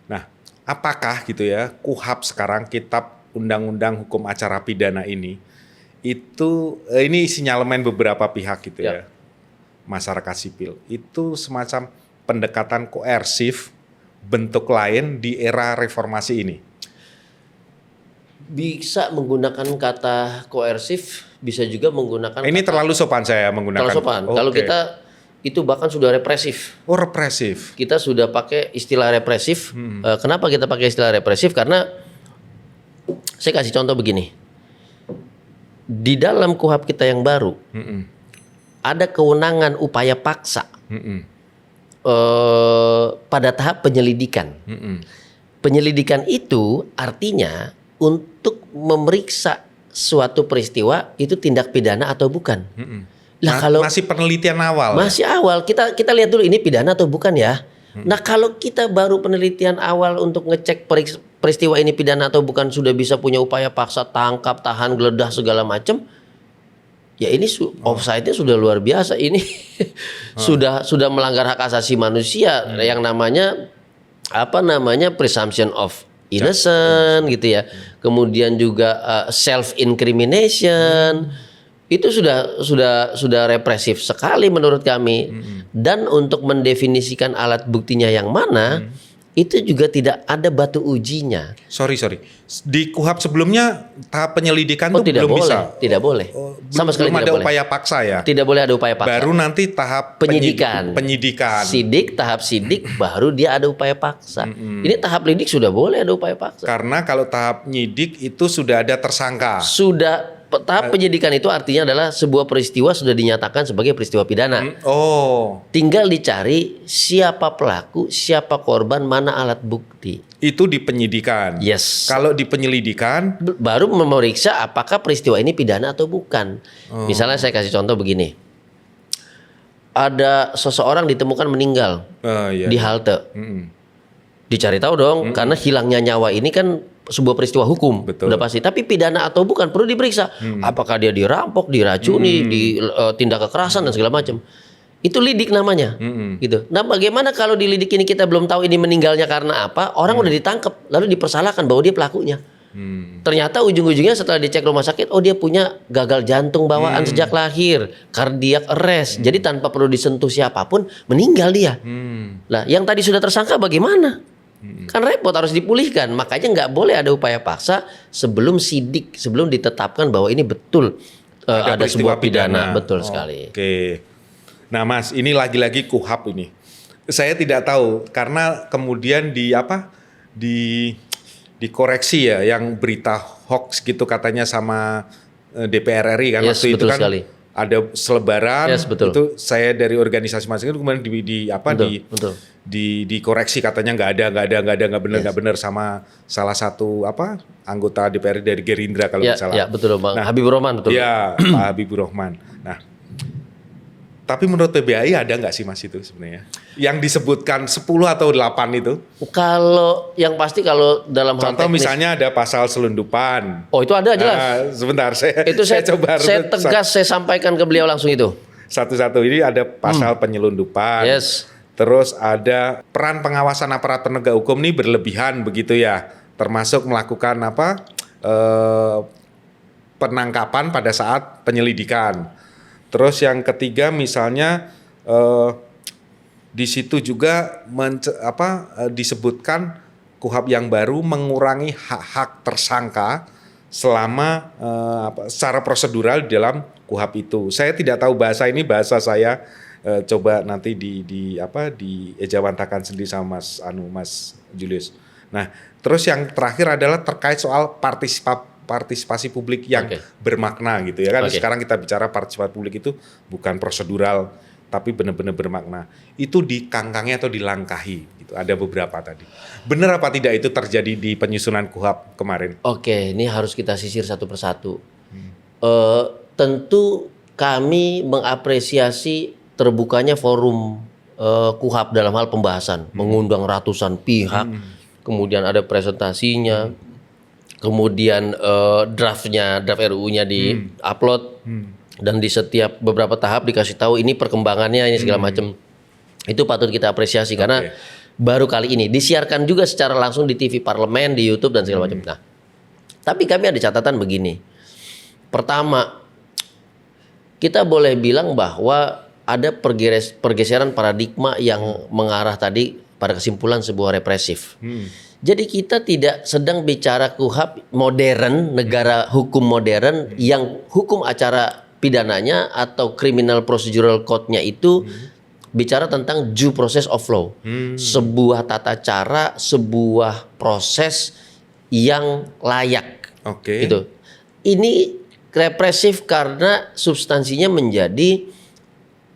Nah, apakah gitu ya KUHP sekarang, Kitab Undang-Undang Hukum Acara Pidana ini sinyalemen beberapa pihak gitu ya. Masyarakat sipil itu semacam pendekatan koersif bentuk lain di era reformasi ini. Bisa menggunakan kata koersif, bisa juga menggunakan ini terlalu sopan saya menggunakan. Terlalu sopan. Kalau kita itu bahkan sudah represif. Oh, represif. Kita sudah pakai istilah represif. Kenapa kita pakai istilah represif? Karena saya kasih contoh begini. Di dalam KUHP kita yang baru ada kewenangan upaya paksa pada tahap penyelidikan. Penyelidikan itu artinya untuk memeriksa suatu peristiwa itu tindak pidana atau bukan. Lah kalau masih penelitian awal. masih awal, kita lihat dulu ini pidana atau bukan ya. Nah kalau kita baru penelitian awal untuk ngecek peristiwa ini pidana atau bukan, sudah bisa punya upaya paksa, tangkap, tahan, geledah segala macam, ya ini offside-nya sudah luar biasa. Ini sudah melanggar hak asasi manusia yang namanya presumption of innocent gitu ya. Kemudian juga self incrimination. Itu sudah represif sekali menurut kami. Dan untuk mendefinisikan alat buktinya yang mana, itu juga tidak ada batu ujinya. Sorry. Di KUHP sebelumnya tahap penyelidikan itu tidak belum boleh, bisa. tidak boleh. Sama sekali belum tidak ada boleh. upaya paksa ya. Tidak boleh ada upaya paksa. Baru nanti tahap penyidikan. Sidik, tahap sidik baru dia ada upaya paksa. Ini tahap lidik sudah boleh ada upaya paksa. Karena kalau tahap nyidik itu sudah ada tersangka. Tahap penyidikan itu artinya adalah sebuah peristiwa sudah dinyatakan sebagai peristiwa pidana. Tinggal dicari siapa pelaku, siapa korban, mana alat bukti. Itu di penyidikan. Yes. Kalau di penyelidikan baru memeriksa apakah peristiwa ini pidana atau bukan. Misalnya saya kasih contoh begini. Ada seseorang ditemukan meninggal di halte. Dicari tahu dong, karena hilangnya nyawa ini kan sebuah peristiwa hukum. Betul. Udah pasti. Tapi pidana atau bukan perlu diperiksa. Apakah dia dirampok, diracuni, tindak kekerasan dan segala macam. Itu lidik namanya. Gitu. Nah, bagaimana kalau di lidik ini kita belum tahu ini meninggalnya karena apa? Orang udah ditangkap, lalu dipersalahkan bahwa dia pelakunya. Ternyata ujung-ujungnya setelah dicek rumah sakit, oh dia punya gagal jantung bawaan sejak lahir, cardiac arrest. Jadi tanpa perlu disentuh siapapun, meninggal dia. Lah, yang tadi sudah tersangka bagaimana? Kan repot, harus dipulihkan. Makanya nggak boleh ada upaya paksa sebelum sidik, sebelum ditetapkan bahwa ini betul ada sebuah pidana. Betul sekali. Oke. Nah, Mas, ini lagi-lagi KUHP ini. Saya tidak tahu karena kemudian dikoreksi ya, yang berita hoax gitu katanya sama DPR RI kan. Yes, waktu itu kan sekali. ada selebaran. Yes, betul. Itu saya dari organisasi masing-masing kemudian Betul. dikoreksi katanya nggak benar sama salah satu anggota DPR dari Gerindra kalau nggak salah. Ya, betul, Bang. Habibur Rahman, betul. Ya, Pak Habibur Rahman. Nah, tapi menurut PBAI ada nggak sih Mas itu sebenarnya? Yang disebutkan 10 atau 8 itu? Kalau yang pasti kalau dalam hal Contoh teknis, misalnya ada pasal selundupan. oh itu ada jelas. Sebentar, saya coba saya tegas saya sampaikan ke beliau langsung itu. Satu-satu. Ini ada pasal penyelundupan. Yes. Terus ada peran pengawasan aparat penegak hukum ini berlebihan begitu ya. Termasuk melakukan penangkapan pada saat penyelidikan. Terus yang ketiga misalnya di situ juga disebutkan KUHP yang baru mengurangi hak-hak tersangka selama secara prosedural di dalam KUHP itu. Saya tidak tahu bahasa ini, bahasa saya coba nanti diejawantakan sendiri sama Mas Julius. Nah, terus yang terakhir adalah terkait soal partisipasi publik yang bermakna gitu ya kan. Sekarang kita bicara partisipasi publik itu bukan prosedural tapi benar-benar bermakna. Itu dikangkangi atau dilangkahi gitu. Ada beberapa tadi. Benar apa tidak itu terjadi di penyusunan KUHP kemarin? Oke, ini harus kita sisir satu persatu. Tentu kami mengapresiasi terbukanya forum KUHP dalam hal pembahasan, mengundang ratusan pihak, kemudian ada presentasinya. Kemudian draft RUU-nya di-upload dan di setiap beberapa tahap dikasih tahu ini perkembangannya, ini segala macam. Itu patut kita apresiasi karena baru kali ini disiarkan juga secara langsung di TV Parlemen, di YouTube dan segala macam. Nah, tapi kami ada catatan begini. Pertama, kita boleh bilang bahwa ada pergeseran paradigma yang mengarah tadi pada kesimpulan sebuah represif. Jadi kita tidak sedang bicara KUHP modern, negara hukum modern yang hukum acara pidananya atau criminal procedural code-nya itu bicara tentang due process of law. Sebuah tata cara, sebuah proses yang layak. Oke. Gitu. Ini represif karena substansinya menjadi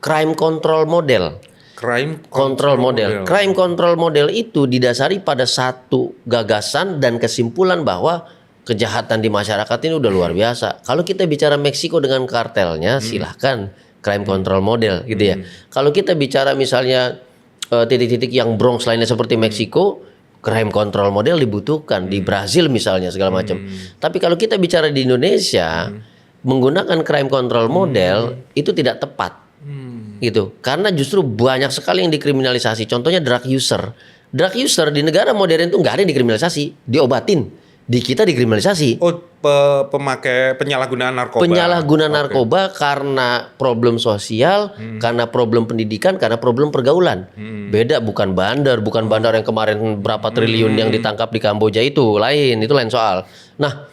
crime control model. Crime Control model. Crime control model itu didasari pada satu gagasan dan kesimpulan bahwa kejahatan di masyarakat ini udah luar biasa. Kalau kita bicara Meksiko dengan kartelnya, silahkan crime control model gitu ya. Kalau kita bicara misalnya titik-titik yang Bronx lainnya seperti Meksiko, crime control model dibutuhkan. Di Brazil misalnya segala macam. Tapi kalau kita bicara di Indonesia, menggunakan crime control model itu tidak tepat. Gitu. Karena justru banyak sekali yang dikriminalisasi. Contohnya drug user. Drug user di negara modern itu nggak ada yang dikriminalisasi, diobatin. Di kita dikriminalisasi. Oh, pemakai penyalahgunaan narkoba. Penyalahgunaan narkoba karena problem sosial, karena problem pendidikan, karena problem pergaulan. Beda, bukan bandar yang kemarin berapa triliun yang ditangkap di Kamboja itu lain soal. Nah,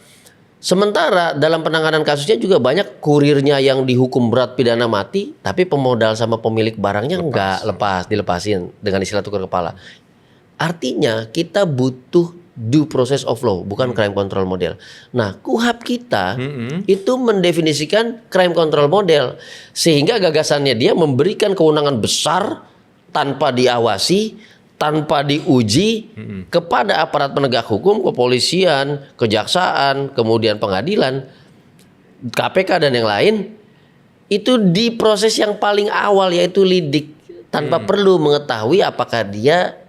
sementara dalam penanganan kasusnya juga banyak kurirnya yang dihukum berat pidana mati, tapi pemodal sama pemilik barangnya dilepasin dengan istilah tukar kepala. Artinya kita butuh due process of law, bukan crime control model. Nah, KUHP kita itu mendefinisikan crime control model, sehingga gagasannya dia memberikan kewenangan besar tanpa diawasi, tanpa diuji kepada aparat penegak hukum, kepolisian, kejaksaan, kemudian pengadilan, KPK dan yang lain, itu di proses yang paling awal yaitu lidik, tanpa perlu mengetahui apakah dia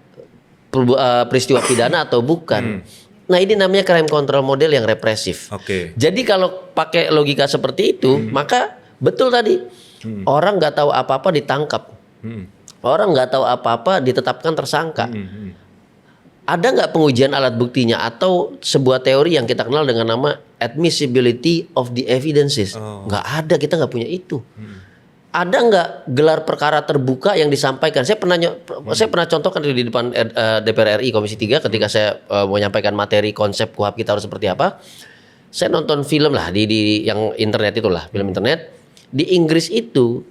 peristiwa pidana atau bukan. Nah, ini namanya crime control model yang represif. Jadi kalau pakai logika seperti itu, maka betul tadi orang nggak tahu apa-apa ditangkap, orang nggak tahu apa-apa ditetapkan tersangka. Ada nggak pengujian alat buktinya atau sebuah teori yang kita kenal dengan nama admissibility of the evidences? Nggak ada, kita nggak punya itu. Ada nggak gelar perkara terbuka yang disampaikan? Saya pernah contohkan di depan DPR RI Komisi 3 ketika saya menyampaikan materi konsep KUHP kita harus seperti apa. Saya nonton film lah di yang internet itulah, film internet. Di Inggris itu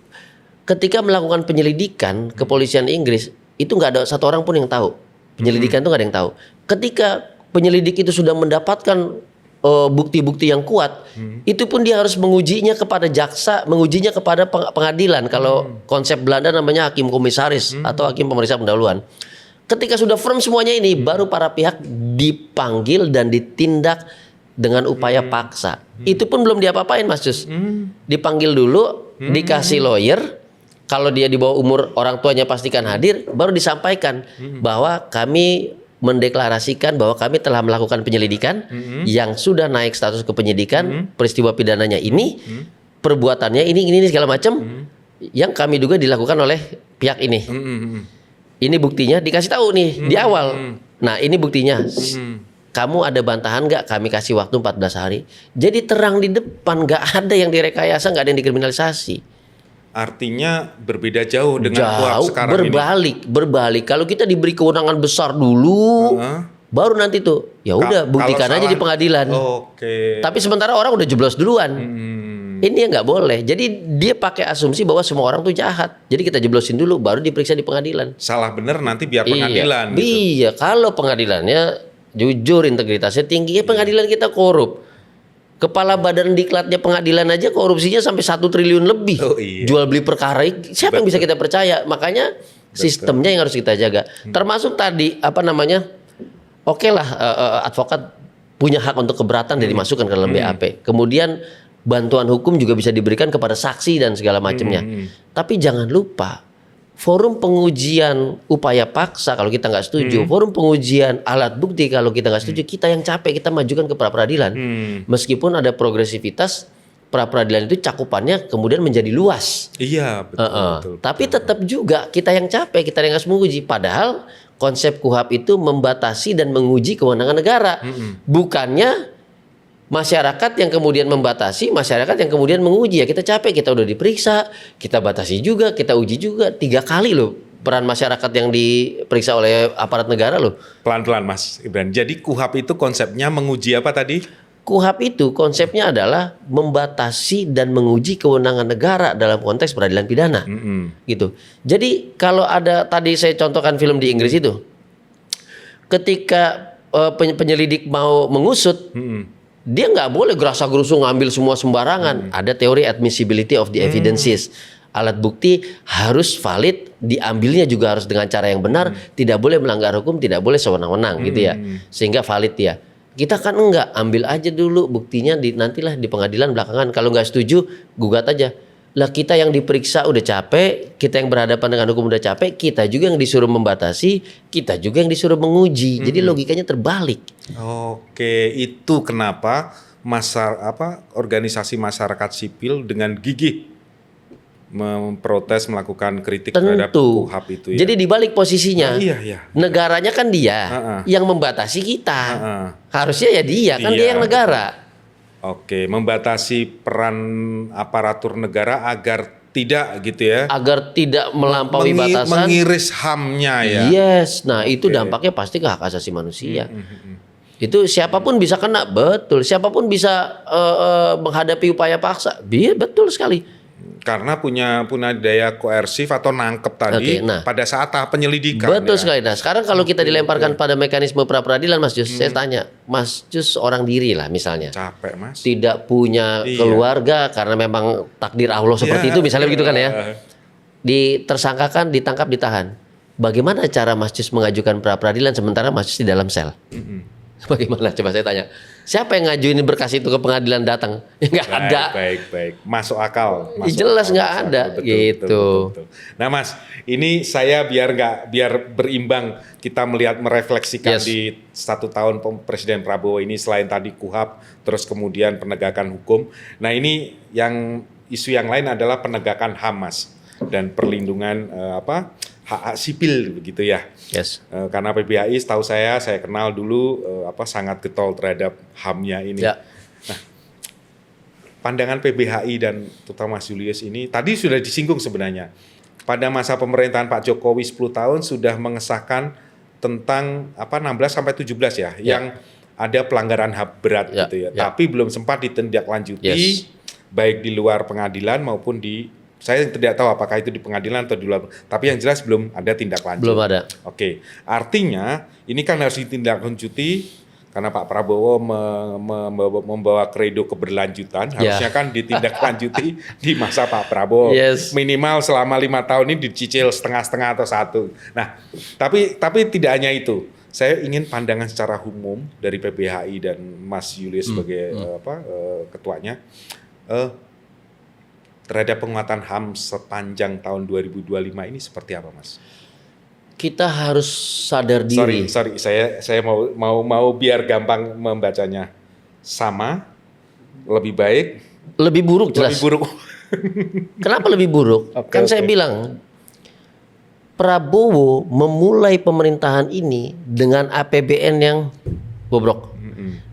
ketika melakukan penyelidikan, kepolisian Inggris itu nggak ada satu orang pun yang tahu. Penyelidikan itu nggak ada yang tahu. Ketika penyelidik itu sudah mendapatkan bukti-bukti yang kuat, itu pun dia harus mengujinya kepada jaksa, mengujinya kepada pengadilan. Kalau konsep Belanda namanya hakim komisaris atau hakim pemeriksa pendahuluan. Ketika sudah firm semuanya ini, baru para pihak dipanggil dan ditindak dengan upaya paksa. Itu pun belum diapa-apain, Mas Jus. Dipanggil dulu, dikasih lawyer. Kalau dia di bawah umur, orang tuanya pastikan hadir, baru disampaikan bahwa kami mendeklarasikan bahwa kami telah melakukan penyelidikan yang sudah naik status ke penyidikan, peristiwa pidananya ini, perbuatannya ini segala macam yang kami duga dilakukan oleh pihak ini. Ini buktinya, dikasih tahu nih di awal. Nah, ini buktinya. Kamu ada bantahan nggak? Kami kasih waktu 14 hari. Jadi terang di depan, nggak ada yang direkayasa, nggak ada yang dikriminalisasi. Artinya berbeda jauh dengan KUHP sekarang berbalik. Kalau kita diberi kewenangan besar dulu, baru nanti tuh ya udah buktikan aja di pengadilan. Tapi sementara orang udah jeblos duluan. Ini yang nggak boleh. Jadi dia pakai asumsi bahwa semua orang tuh jahat. Jadi kita jeblosin dulu, baru diperiksa di pengadilan. Salah bener nanti biar pengadilan. Iya, kalau pengadilannya jujur, integritasnya tinggi, ya pengadilan kita korup. Kepala badan diklatnya pengadilan aja korupsinya sampai 1 triliun lebih. Jual beli perkara, siapa yang bisa kita percaya? Makanya sistemnya yang harus kita jaga. Termasuk tadi oke lah advokat punya hak untuk keberatan dan dimasukkan ke dalam BAP. Kemudian bantuan hukum juga bisa diberikan kepada saksi dan segala macamnya. Tapi jangan lupa forum pengujian upaya paksa kalau kita nggak setuju, forum pengujian alat bukti kalau kita nggak setuju, kita yang capek, kita majukan ke pra peradilan. Meskipun ada progresivitas, pra peradilan itu cakupannya kemudian menjadi luas. Iya, betul. Tapi tetap juga kita yang capek, kita yang harus menguji. Padahal konsep KUHP itu membatasi dan menguji kewenangan negara, bukannya masyarakat yang kemudian membatasi, masyarakat yang kemudian menguji. Ya kita capek, kita udah diperiksa, kita batasi juga, kita uji juga 3 kali loh peran masyarakat yang diperiksa oleh aparat negara loh. Pelan-pelan Mas Ibran. Jadi KUHP itu konsepnya menguji apa tadi? KUHP itu konsepnya adalah membatasi dan menguji kewenangan negara dalam konteks peradilan pidana. Gitu. Jadi kalau ada tadi saya contohkan film di Inggris itu, ketika penyelidik mau mengusut, dia nggak boleh gerasa-gerusu ngambil semua sembarangan. Ada teori admissibility of the evidences. Alat bukti harus valid, diambilnya juga harus dengan cara yang benar, tidak boleh melanggar hukum, tidak boleh sewenang-wenang gitu ya. Sehingga valid ya. Kita kan enggak, ambil aja dulu buktinya nantilah di pengadilan belakangan. Kalau nggak setuju, gugat aja. Lah kita yang diperiksa udah capek, kita yang berhadapan dengan hukum udah capek, kita juga yang disuruh membatasi, kita juga yang disuruh menguji. Jadi logikanya terbalik. Oke, itu kenapa organisasi masyarakat sipil dengan gigih memprotes, melakukan kritik terhadap KUHP itu ya. Jadi dibalik posisinya, iya. Negaranya kan dia yang membatasi kita. Harusnya ya dia, kan dia yang negara. Oke, membatasi peran aparatur negara agar tidak gitu ya. Agar tidak melampaui batasan. Mengiris HAM-nya ya. Yes, nah itu dampaknya pasti ke hak asasi manusia. Itu siapapun bisa kena, betul. Siapapun bisa menghadapi upaya paksa, betul sekali. Karena punya daya koersif atau nangkep tadi pada saat tahap penyelidikan. Betul sekali. Nah sekarang kalau kita dilemparkan pada mekanisme pra peradilan, Mas Jus, saya tanya, Mas Jus orang diri lah misalnya, capek Mas, tidak punya keluarga karena memang takdir Allah seperti itu misalnya begitu kan ya, ditersangkakan, ditangkap, ditahan. Bagaimana cara Mas Jus mengajukan pra peradilan sementara Mas Jus di dalam sel? Bagaimana coba saya tanya? Siapa yang ngajuin berkas itu ke pengadilan datang? Nggak ada. Baik. Masuk akal. Jelas nggak ada. Gitu. Betul. Nah Mas, ini saya biar berimbang kita merefleksikan di 1 tahun Presiden Prabowo ini, selain tadi KUHP, terus kemudian penegakan hukum. Nah ini isu yang lain adalah penegakan HAM Mas, dan perlindungan hak sipil begitu ya. Yes. Karena PBHI setahu saya kenal dulu sangat getol terhadap HAM-nya ini. Ya. Nah, pandangan PBHI dan terutama Mas Julius ini tadi sudah disinggung sebenarnya. Pada masa pemerintahan Pak Jokowi 10 tahun sudah mengesahkan tentang 16 sampai 17 ya, yang ada pelanggaran HAM berat gitu ya. Tapi belum sempat ditindaklanjuti baik di luar pengadilan maupun saya tidak tahu apakah itu di pengadilan atau di luar, tapi yang jelas belum ada tindak lanjut. Belum ada. Oke, artinya ini kan harus ditindaklanjuti karena Pak Prabowo membawa kredo keberlanjutan, harusnya kan ditindaklanjuti di masa Pak Prabowo. Minimal selama 5 tahun ini dicicil setengah-setengah atau 1. Nah, tapi tidak hanya itu. Saya ingin pandangan secara umum dari PBHI dan Mas Julius sebagai ketuanya. Terhadap penguatan HAM sepanjang tahun 2025 ini seperti apa, Mas? Kita harus sadar diri. Sorry, saya mau biar gampang membacanya. Sama, lebih baik, lebih buruk jelas. Lebih buruk. Kenapa lebih buruk? Saya bilang Prabowo memulai pemerintahan ini dengan APBN yang bobrok.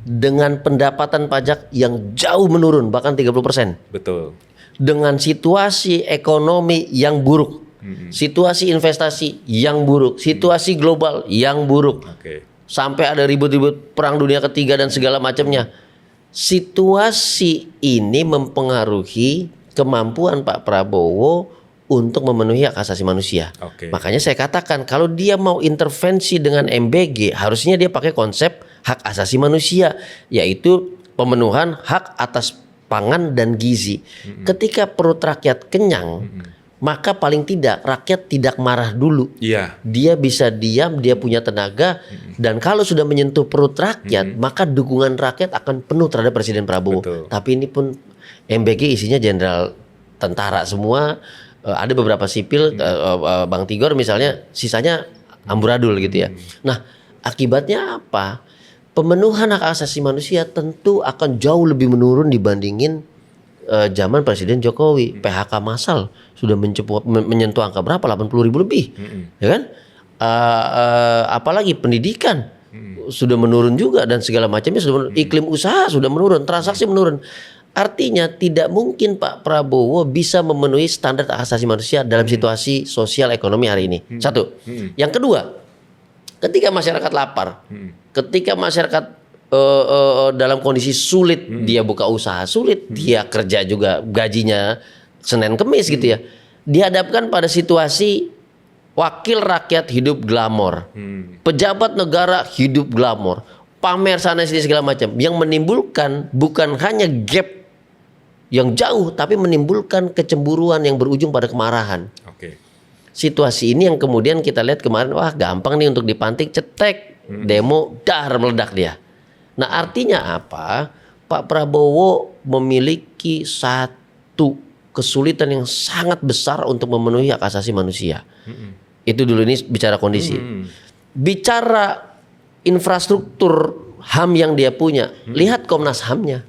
Dengan pendapatan pajak yang jauh menurun, bahkan 30%. Betul. Dengan situasi ekonomi yang buruk, situasi investasi yang buruk, situasi global yang buruk, sampai ada ribut-ribut perang dunia ketiga dan segala macamnya. Situasi ini mempengaruhi kemampuan Pak Prabowo untuk memenuhi hak asasi manusia. Makanya saya katakan kalau dia mau intervensi dengan MBG, harusnya dia pakai konsep hak asasi manusia, yaitu pemenuhan hak atas pangan dan gizi. Ketika perut rakyat kenyang, maka paling tidak rakyat tidak marah dulu. Dia bisa diam, dia punya tenaga, dan kalau sudah menyentuh perut rakyat, maka dukungan rakyat akan penuh terhadap Presiden Prabowo. Tapi ini pun MBG isinya jenderal tentara semua, ada beberapa sipil, Bang Tigor misalnya, sisanya amburadul gitu ya. Nah, akibatnya apa? Pemenuhan hak asasi manusia tentu akan jauh lebih menurun dibandingin zaman Presiden Jokowi. PHK massal sudah menyentuh angka berapa? 80.000 lebih, ya kan? Apalagi pendidikan sudah menurun juga dan segala macamnya sudah menurun. Iklim usaha sudah menurun, transaksi menurun. Artinya tidak mungkin Pak Prabowo bisa memenuhi standar hak asasi manusia dalam situasi sosial ekonomi hari ini. Satu. Yang kedua, ketika masyarakat lapar, ketika masyarakat dalam kondisi sulit, dia buka usaha sulit, dia kerja juga gajinya Senin Kemis gitu ya. Dihadapkan pada situasi wakil rakyat hidup glamor, pejabat negara hidup glamor, pamer sana sini segala macam, yang menimbulkan bukan hanya gap yang jauh, tapi menimbulkan kecemburuan yang berujung pada kemarahan. Oke. Situasi ini yang kemudian kita lihat kemarin, wah gampang nih untuk dipantik, cetek, demo, dar meledak dia. Nah artinya apa? Pak Prabowo memiliki satu kesulitan yang sangat besar untuk memenuhi hak asasi manusia. Itu dulu, ini bicara kondisi. Bicara infrastruktur HAM yang dia punya, lihat Komnas HAM-nya.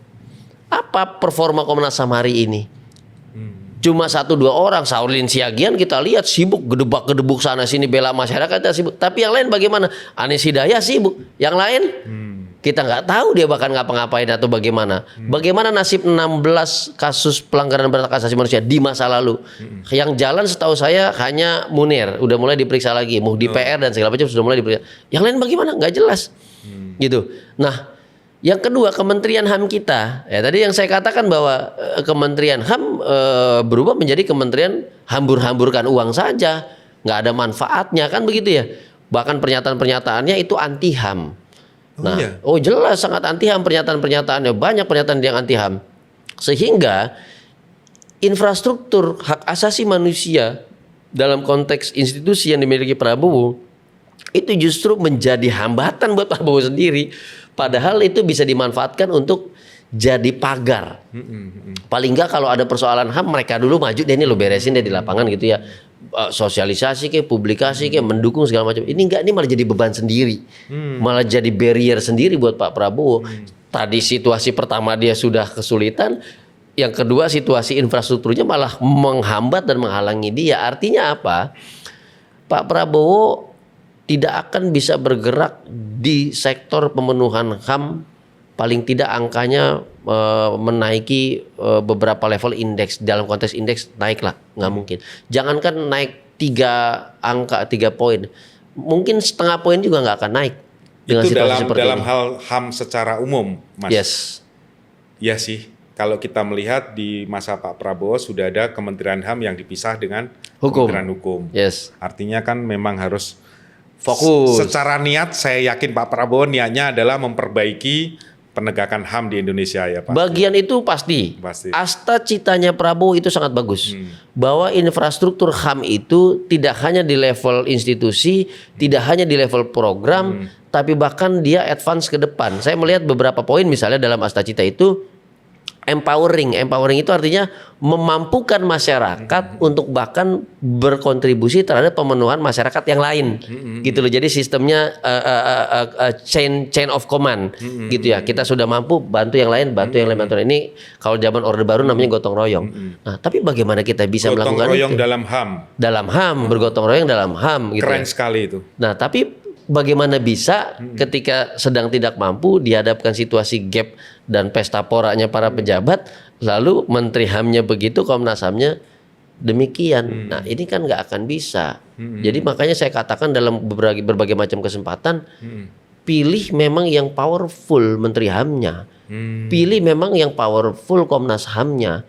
Apa performa Komnas HAM hari ini? Cuma 1-2 orang, Saulin Siagian kita lihat sibuk gedebak-gedebuk sana sini bela masyarakat, sibuk. Tapi yang lain bagaimana? Anies Hidayah sibuk. Yang lain kita nggak tahu dia bahkan ngapa-ngapain atau bagaimana. Bagaimana nasib 16 kasus pelanggaran berat hak asasi manusia di masa lalu? Yang jalan setahu saya hanya Munir, udah mulai diperiksa lagi, Muhdi PR dan segala macam sudah mulai diperiksa. Yang lain bagaimana? Nggak jelas. Gitu. Nah, yang kedua, Kementerian HAM kita, ya tadi yang saya katakan bahwa Kementerian HAM berubah menjadi kementerian hambur-hamburkan uang saja, nggak ada manfaatnya kan begitu ya. Bahkan pernyataan-pernyataannya itu anti HAM. Nah, jelas sangat anti HAM pernyataan-pernyataannya, banyak pernyataan yang anti HAM, sehingga infrastruktur hak asasi manusia dalam konteks institusi yang dimiliki Prabowo itu justru menjadi hambatan buat Prabowo sendiri. Padahal itu bisa dimanfaatkan untuk jadi pagar. Paling nggak kalau ada persoalan HAM, mereka dulu maju deh, ini lo beresin deh di lapangan gitu ya. Sosialisasi kayak, publikasi kayak, mendukung segala macam. Ini enggak, ini malah jadi beban sendiri. Malah jadi barrier sendiri buat Pak Prabowo. Tadi situasi pertama dia sudah kesulitan, yang kedua situasi infrastrukturnya malah menghambat dan menghalangi dia. Artinya apa? Pak Prabowo tidak akan bisa bergerak di sektor pemenuhan HAM, paling tidak angkanya menaiki beberapa level indeks. Dalam konteks indeks naik lah, nggak mungkin. Jangankan naik 3 poin, mungkin setengah poin juga nggak akan naik. Dengan itu situasi seperti dalam ini. hal HAM secara umum, Mas. Yes. Ya sih. Kalau kita melihat di masa Pak Prabowo sudah ada Kementerian HAM yang dipisah dengan Kementerian Hukum. Yes. Artinya kan memang harus fokus. Secara niat saya yakin Pak Prabowo niatnya adalah memperbaiki penegakan HAM di Indonesia ya Pak. Bagian itu pasti. Asta citanya Prabowo itu sangat bagus. Bahwa infrastruktur HAM itu tidak hanya di level institusi, tidak hanya di level program, tapi bahkan dia advance ke depan. Saya melihat beberapa poin misalnya dalam Asta Cita itu empowering itu artinya memampukan masyarakat untuk bahkan berkontribusi terhadap pemenuhan masyarakat yang lain, gitu loh. Jadi sistemnya chain of command, gitu ya. Kita sudah mampu, bantu yang lain, bantu yang lain. Ini kalau zaman Orde Baru namanya gotong royong. Nah, tapi bagaimana kita bisa melakukan itu? Gotong royong dalam HAM. Dalam HAM, bergotong royong dalam HAM, gitu. Keren sekali itu. Nah, tapi bagaimana bisa ketika sedang tidak mampu dihadapkan situasi gap dan pesta poranya para pejabat, lalu Menteri HAM-nya begitu, Komnas HAM-nya demikian. Nah ini kan nggak akan bisa. Jadi makanya saya katakan dalam berbagai macam kesempatan, pilih memang yang powerful Menteri HAM-nya, pilih memang yang powerful Komnas HAM-nya.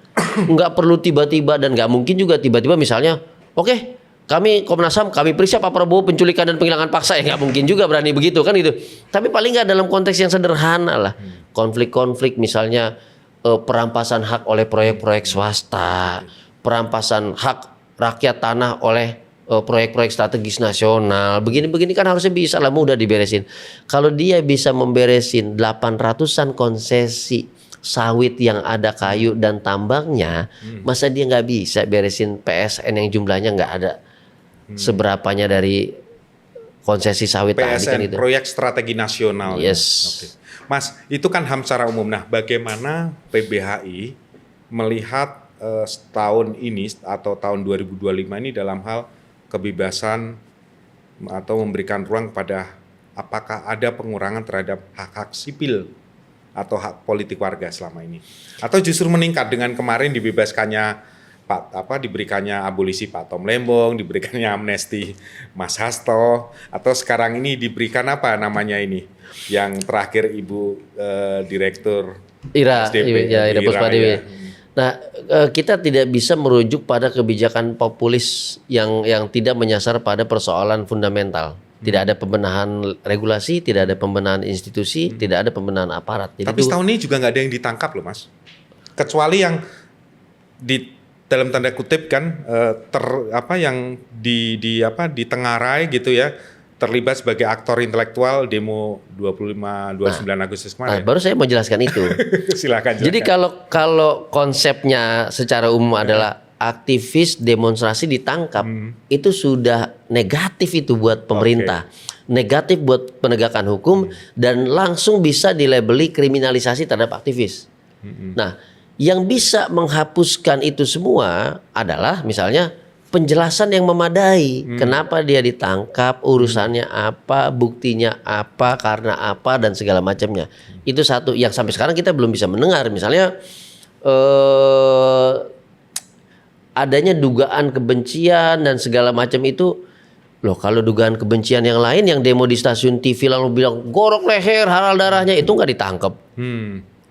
Nggak perlu tiba-tiba, dan nggak mungkin juga tiba-tiba misalnya, oke, kami Komnas HAM, kami periksa Pak Prabowo penculikan dan penghilangan paksa, ya nggak mungkin juga berani begitu kan gitu. Tapi paling nggak dalam konteks yang sederhana lah, konflik-konflik misalnya perampasan hak oleh proyek-proyek swasta, perampasan hak rakyat tanah oleh proyek-proyek strategis nasional, begini-begini kan harusnya bisa lah, mudah diberesin. Kalau dia bisa memberesin 800-an konsesi sawit yang ada kayu dan tambangnya, masa dia nggak bisa beresin PSN yang jumlahnya nggak ada seberapanya dari konsesi sawit tadi kan itu. Proyek strategi nasional. Yes. Oke. Mas, itu kan HAM secara umum. Nah, bagaimana PBHI melihat tahun ini atau tahun 2025 ini dalam hal kebebasan atau memberikan ruang pada apakah ada pengurangan terhadap hak-hak sipil atau hak politik warga selama ini, atau justru meningkat dengan kemarin dibebaskannya Pak diberikannya abolisi Pak Tom Lembong, diberikannya amnesti Mas Hasto, atau sekarang ini diberikan apa namanya ini? Yang terakhir Ibu Direktur Ira Puspadewi. ya. Nah, kita tidak bisa merujuk pada kebijakan populis yang tidak menyasar pada persoalan fundamental. Tidak ada pembenahan regulasi, tidak ada pembenahan institusi, tidak ada pembenahan aparat. Jadi Tapi setahun ini juga nggak ada yang ditangkap loh, Mas. Kecuali yang di dalam tanda kutip kan yang ditengarai gitu ya, terlibat sebagai aktor intelektual demo 29 Agustus kemarin. baru saya mau jelaskan itu. Silakan. Jadi kalau konsepnya secara umum adalah aktivis demonstrasi ditangkap, itu sudah negatif itu buat pemerintah, negatif buat penegakan hukum, dan langsung bisa dilabeli kriminalisasi terhadap aktivis. Nah, yang bisa menghapuskan itu semua adalah misalnya penjelasan yang memadai, kenapa dia ditangkap, urusannya apa, buktinya apa, karena apa, dan segala macamnya. Itu satu yang sampai sekarang kita belum bisa mendengar. Misalnya adanya dugaan kebencian dan segala macam itu. Loh, kalau dugaan kebencian yang lain yang demo di stasiun TV lalu bilang gorok leher, halal darahnya, itu nggak ditangkap.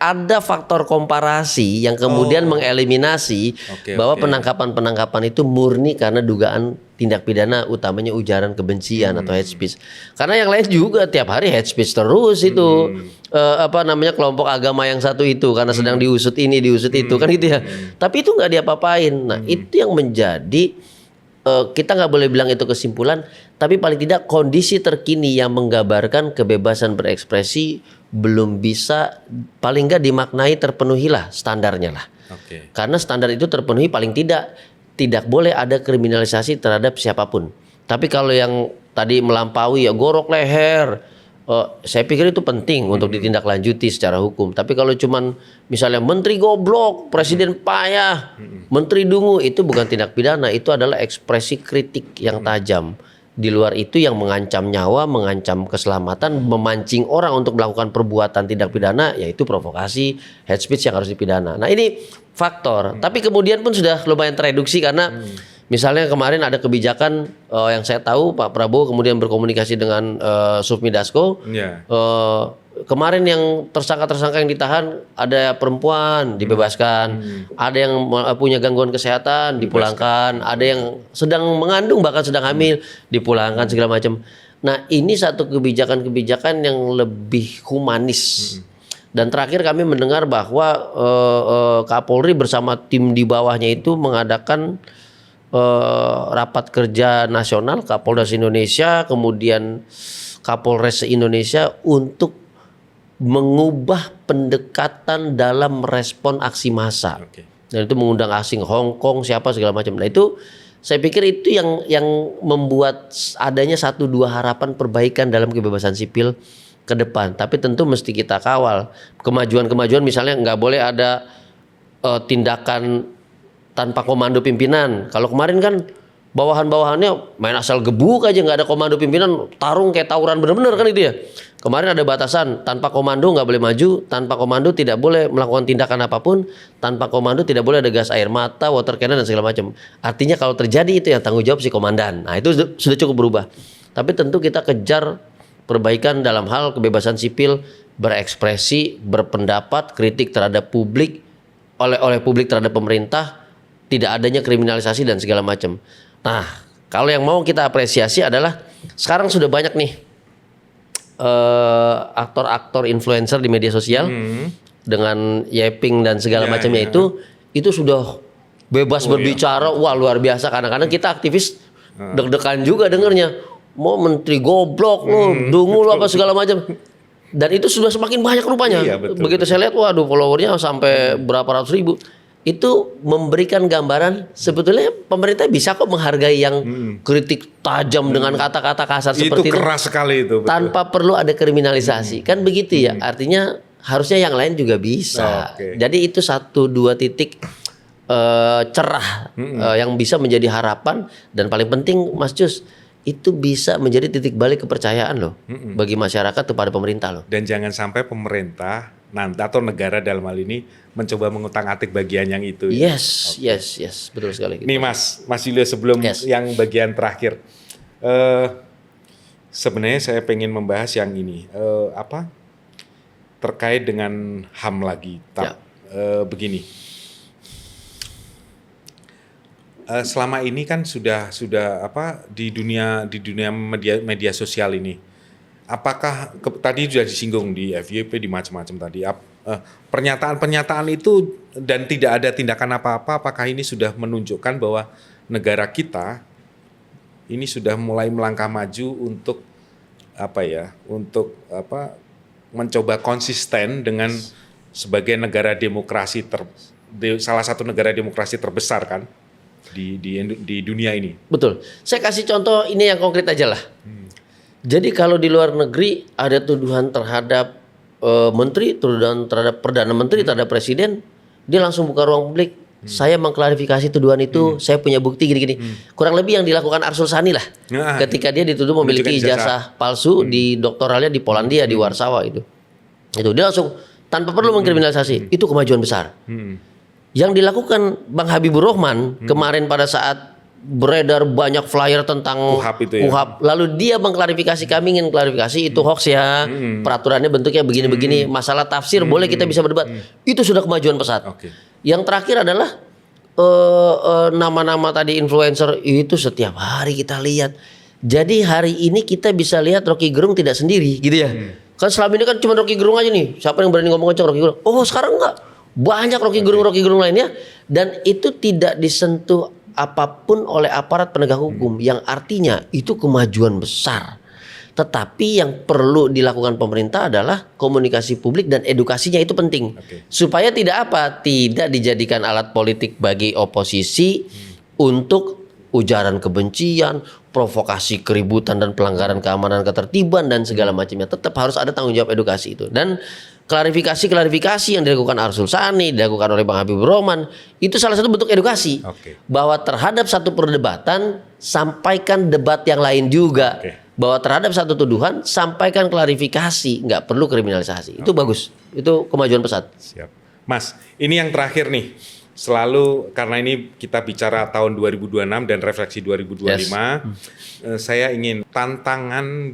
Ada faktor komparasi yang kemudian mengeliminasi bahwa penangkapan-penangkapan itu murni karena dugaan tindak pidana, utamanya ujaran kebencian atau hate speech. Karena yang lain juga tiap hari hate speech terus itu kelompok agama yang satu itu karena sedang diusut ini diusut itu kan gitu ya. Tapi itu nggak diapa-apain. Nah, itu yang menjadi kita nggak boleh bilang itu kesimpulan, tapi paling tidak kondisi terkini yang menggambarkan kebebasan berekspresi belum bisa, paling nggak dimaknai terpenuhilah standarnya lah. Karena standar itu terpenuhi paling tidak boleh ada kriminalisasi terhadap siapapun. Tapi kalau yang tadi melampaui ya gorok leher, saya pikir itu penting untuk ditindaklanjuti secara hukum. Tapi kalau cuman misalnya menteri goblok, presiden payah, menteri dungu, itu bukan tindak pidana, itu adalah ekspresi kritik yang tajam. Di luar itu yang mengancam nyawa, mengancam keselamatan, memancing orang untuk melakukan perbuatan tindak pidana, yaitu provokasi, hate speech yang harus dipidana. Nah, ini faktor. Tapi kemudian pun sudah lumayan tereduksi karena misalnya kemarin ada kebijakan yang saya tahu Pak Prabowo kemudian berkomunikasi dengan Sufmi Dasko. Kemarin yang tersangka yang ditahan ada perempuan dibebaskan, ada yang punya gangguan kesehatan dipulangkan, ada yang sedang mengandung bahkan sedang hamil dipulangkan segala macam. Nah, ini satu kebijakan yang lebih humanis. Dan terakhir kami mendengar bahwa Kapolri bersama tim di bawahnya itu mengadakan rapat kerja nasional Kapolda Indonesia, kemudian Kapolres Indonesia untuk mengubah pendekatan dalam merespon aksi massa. Dan itu mengundang asing, Hong Kong, siapa segala macam. Nah, itu saya pikir itu yang membuat adanya 1-2 harapan perbaikan dalam kebebasan sipil ke depan. Tapi tentu mesti kita kawal kemajuan misalnya nggak boleh ada tindakan tanpa komando pimpinan. Kalau kemarin kan bawahan-bawahannya main asal gebuk aja, nggak ada komando pimpinan, tarung kayak tawuran bener-bener kan itu ya. Kemarin ada batasan, tanpa komando nggak boleh maju, tanpa komando tidak boleh melakukan tindakan apapun, tanpa komando tidak boleh ada gas air mata, water cannon dan segala macam. Artinya kalau terjadi itu yang tanggung jawab si komandan. Nah, itu sudah cukup berubah. Tapi tentu kita kejar perbaikan dalam hal kebebasan sipil, berekspresi, berpendapat, kritik terhadap publik, oleh publik terhadap pemerintah, tidak adanya kriminalisasi dan segala macam. Nah, kalau yang mau kita apresiasi adalah sekarang sudah banyak nih aktor-aktor influencer di media sosial dengan Yeping dan segala macamnya itu sudah bebas berbicara. Wah, luar biasa. Kadang-kadang kita aktivis deg-degan juga dengernya. Mau menteri goblok lo, dungu lo apa segala macam. Dan itu sudah semakin banyak rupanya. Begitu saya lihat, waduh, followernya sampai berapa ratus ribu. Itu memberikan gambaran sebetulnya pemerintah bisa kok menghargai yang kritik tajam dengan kata-kata kasar seperti itu. Itu keras sekali itu. Betul. Tanpa perlu ada kriminalisasi. Kan begitu ya. Artinya harusnya yang lain juga bisa. Jadi itu 1-2 titik cerah yang bisa menjadi harapan. Dan paling penting Mas Jus, itu bisa menjadi titik balik kepercayaan loh bagi masyarakat kepada pemerintah loh. Dan jangan sampai pemerintah nanti atau negara dalam hal ini mencoba mengutak-atik bagian yang itu. Yes, yes, betul sekali. Nih Mas Julius, sebelum yang bagian terakhir, sebenarnya saya pengen membahas yang ini, terkait dengan HAM lagi. Begini, selama ini kan sudah di dunia media sosial ini, apakah tadi sudah disinggung di FYP, di macam-macam tadi, pernyataan-pernyataan itu dan tidak ada tindakan apa-apa, apakah ini sudah menunjukkan bahwa negara kita ini sudah mulai melangkah maju untuk mencoba konsisten dengan sebagai negara demokrasi salah satu negara demokrasi terbesar kan di dunia ini. Betul. Saya kasih contoh ini yang konkret aja lah. Jadi kalau di luar negeri ada tuduhan terhadap menteri, tuduhan terhadap perdana menteri, terhadap presiden, dia langsung buka ruang publik. Saya mengklarifikasi tuduhan itu, saya punya bukti gini-gini. Kurang lebih yang dilakukan Arsul Sani lah. Ketika dia dituduh memiliki ijazah palsu di doktoralnya di Polandia, di Warsawa itu. Dia langsung tanpa perlu mengkriminalisasi. Itu kemajuan besar. Yang dilakukan Bang Habibur Rahman kemarin pada saat beredar banyak flyer tentang UHAP, lalu dia mengklarifikasi, kami ingin klarifikasi itu hoax ya, peraturannya bentuknya begini-begini, masalah tafsir boleh kita bisa berdebat, itu sudah kemajuan pesat. Yang terakhir adalah nama-nama tadi influencer itu setiap hari kita lihat. Jadi hari ini kita bisa lihat Rocky Gerung tidak sendiri gitu ya. Kan selama ini kan cuma Rocky Gerung aja nih, siapa yang berani ngomong kencang Rocky Gerung. Oh sekarang enggak, banyak Rocky Gerung lainnya, dan itu tidak disentuh apapun oleh aparat penegak hukum, yang artinya itu kemajuan besar. Tetapi yang perlu dilakukan pemerintah adalah komunikasi publik dan edukasinya itu penting. Supaya tidak dijadikan alat politik bagi oposisi untuk ujaran kebencian, provokasi keributan dan pelanggaran keamanan ketertiban dan segala macamnya. Tetap harus ada tanggung jawab edukasi itu. Dan klarifikasi yang dilakukan Arsul Sani, dilakukan oleh Bang Habibur Rahman, itu salah satu bentuk edukasi. Bahwa terhadap satu perdebatan, sampaikan debat yang lain juga. Bahwa terhadap satu tuduhan, sampaikan klarifikasi, nggak perlu kriminalisasi. Itu bagus, itu kemajuan pesat. Siap. Mas, ini yang terakhir nih. Selalu karena ini kita bicara tahun 2026 dan refleksi 2025, saya ingin tantangan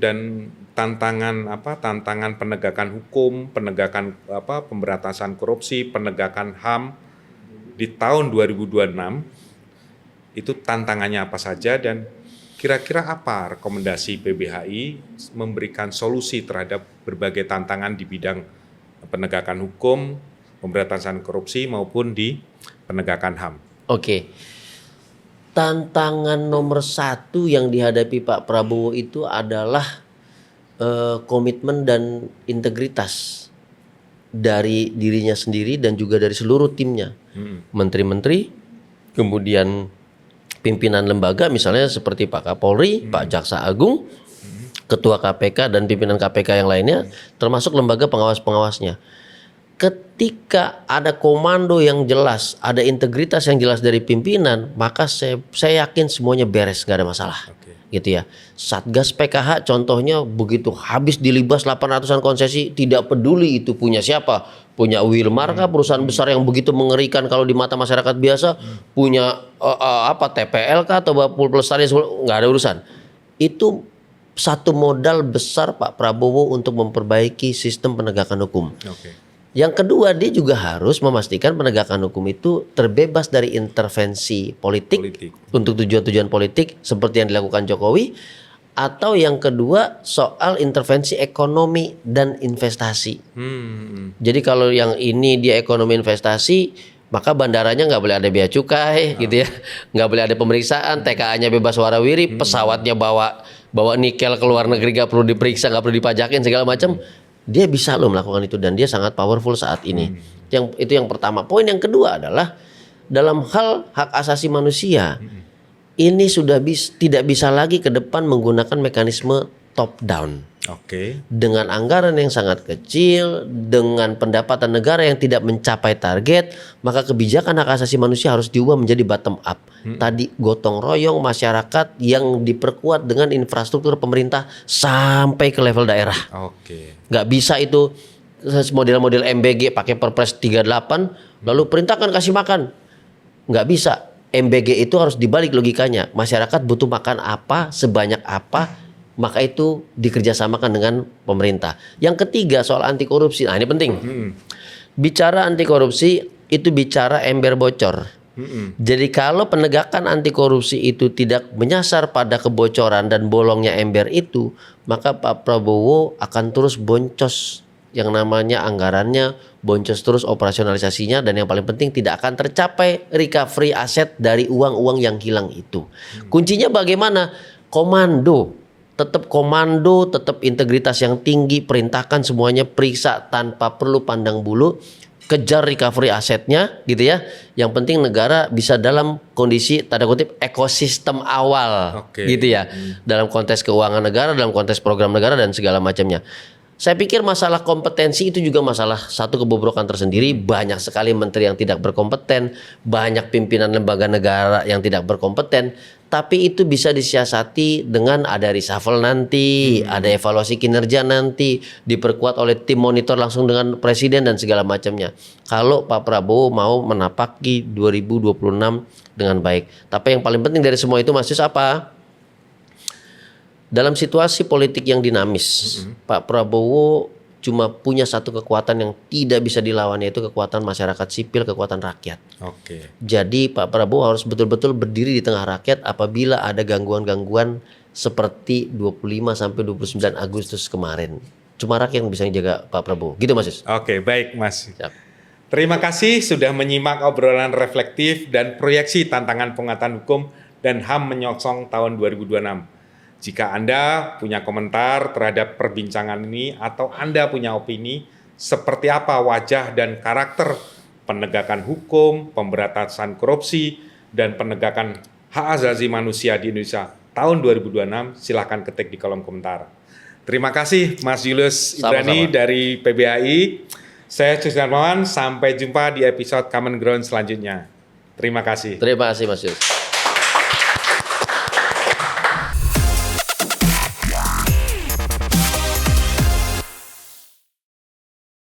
penegakan hukum, penegakan pemberantasan korupsi, penegakan HAM di tahun 2026 itu tantangannya apa saja, dan kira-kira apa rekomendasi PBHI memberikan solusi terhadap berbagai tantangan di bidang penegakan hukum, pemberantasan korupsi maupun di penegakan HAM. Tantangan nomor satu yang dihadapi Pak Prabowo itu adalah komitmen dan integritas dari dirinya sendiri dan juga dari seluruh timnya. Menteri-menteri, kemudian pimpinan lembaga misalnya seperti Pak Kapolri, Pak Jaksa Agung, Ketua KPK dan pimpinan KPK yang lainnya, termasuk lembaga pengawas-pengawasnya. Ketika ada komando yang jelas, ada integritas yang jelas dari pimpinan, maka saya yakin semuanya beres, nggak ada masalah. Gitu ya. Satgas PKH contohnya begitu habis dilibas 800-an konsesi, tidak peduli itu punya siapa, punya Wilmar kah, perusahaan besar yang begitu mengerikan kalau di mata masyarakat biasa, punya TPL kah atau Bapul Pelestari, nggak ada urusan. Itu satu modal besar Pak Prabowo untuk memperbaiki sistem penegakan hukum. Yang kedua, dia juga harus memastikan penegakan hukum itu terbebas dari intervensi politik. Untuk tujuan-tujuan politik seperti yang dilakukan Jokowi. Atau yang kedua soal intervensi ekonomi dan investasi. Jadi kalau yang ini dia ekonomi investasi, maka bandaranya nggak boleh ada bea cukai gitu ya, nggak boleh ada pemeriksaan, TKA-nya bebas warawiri, pesawatnya bawa nikel ke luar negeri nggak perlu diperiksa, nggak perlu dipajakin segala macam. Dia bisa loh melakukan itu dan dia sangat powerful saat ini. Itu yang pertama. Poin yang kedua adalah dalam hal hak asasi manusia, ini sudah tidak bisa lagi ke depan menggunakan mekanisme top down. Dengan anggaran yang sangat kecil, dengan pendapatan negara yang tidak mencapai target, maka kebijakan hak asasi manusia harus diubah menjadi bottom up. Tadi gotong royong masyarakat yang diperkuat dengan infrastruktur pemerintah sampai ke level daerah. Nggak bisa itu model-model MBG pakai Perpres 38 lalu perintahkan kasih makan. Nggak bisa. MBG itu harus dibalik logikanya. Masyarakat butuh makan apa, sebanyak apa, maka itu dikerjasamakan dengan pemerintah. Yang ketiga soal anti korupsi. Nah ini penting. Bicara anti korupsi itu bicara ember bocor. Jadi kalau penegakan anti korupsi itu tidak menyasar pada kebocoran dan bolongnya ember itu, maka Pak Prabowo akan terus boncos yang namanya anggarannya, boncos terus operasionalisasinya, dan yang paling penting tidak akan tercapai recovery aset dari uang-uang yang hilang itu. Kuncinya bagaimana? Komando, tetap integritas yang tinggi, perintahkan semuanya, periksa tanpa perlu pandang bulu, kejar recovery asetnya gitu ya. Yang penting negara bisa dalam kondisi tanda kutip ekosistem awal gitu ya. Dalam konteks keuangan negara, dalam konteks program negara dan segala macamnya. Saya pikir masalah kompetensi itu juga masalah satu kebobrokan tersendiri. Banyak sekali menteri yang tidak berkompeten, banyak pimpinan lembaga negara yang tidak berkompeten. Tapi itu bisa disiasati dengan ada reshuffle nanti, ada evaluasi kinerja nanti, diperkuat oleh tim monitor langsung dengan presiden dan segala macamnya. Kalau Pak Prabowo mau menapaki 2026 dengan baik. Tapi yang paling penting dari semua itu Mas Yus apa? Dalam situasi politik yang dinamis, Pak Prabowo cuma punya satu kekuatan yang tidak bisa dilawan, yaitu kekuatan masyarakat sipil, kekuatan rakyat. Jadi Pak Prabowo harus betul-betul berdiri di tengah rakyat apabila ada gangguan-gangguan seperti 25 sampai 29 Agustus kemarin. Cuma rakyat yang bisa menjaga Pak Prabowo. Gitu Mas Yus. Oke, baik Mas. Siap. Terima kasih sudah menyimak obrolan reflektif dan proyeksi tantangan pengetahuan hukum dan HAM menyongsong tahun 2026. Jika Anda punya komentar terhadap perbincangan ini atau Anda punya opini seperti apa wajah dan karakter penegakan hukum, pemberantasan korupsi, dan penegakan hak asasi manusia di Indonesia tahun 2026, silahkan ketik di kolom komentar. Terima kasih Mas Julius Ibrani dari PBHI. Saya Cus Darmawan, sampai jumpa di episode Common Ground selanjutnya. Terima kasih. Terima kasih Mas Yus.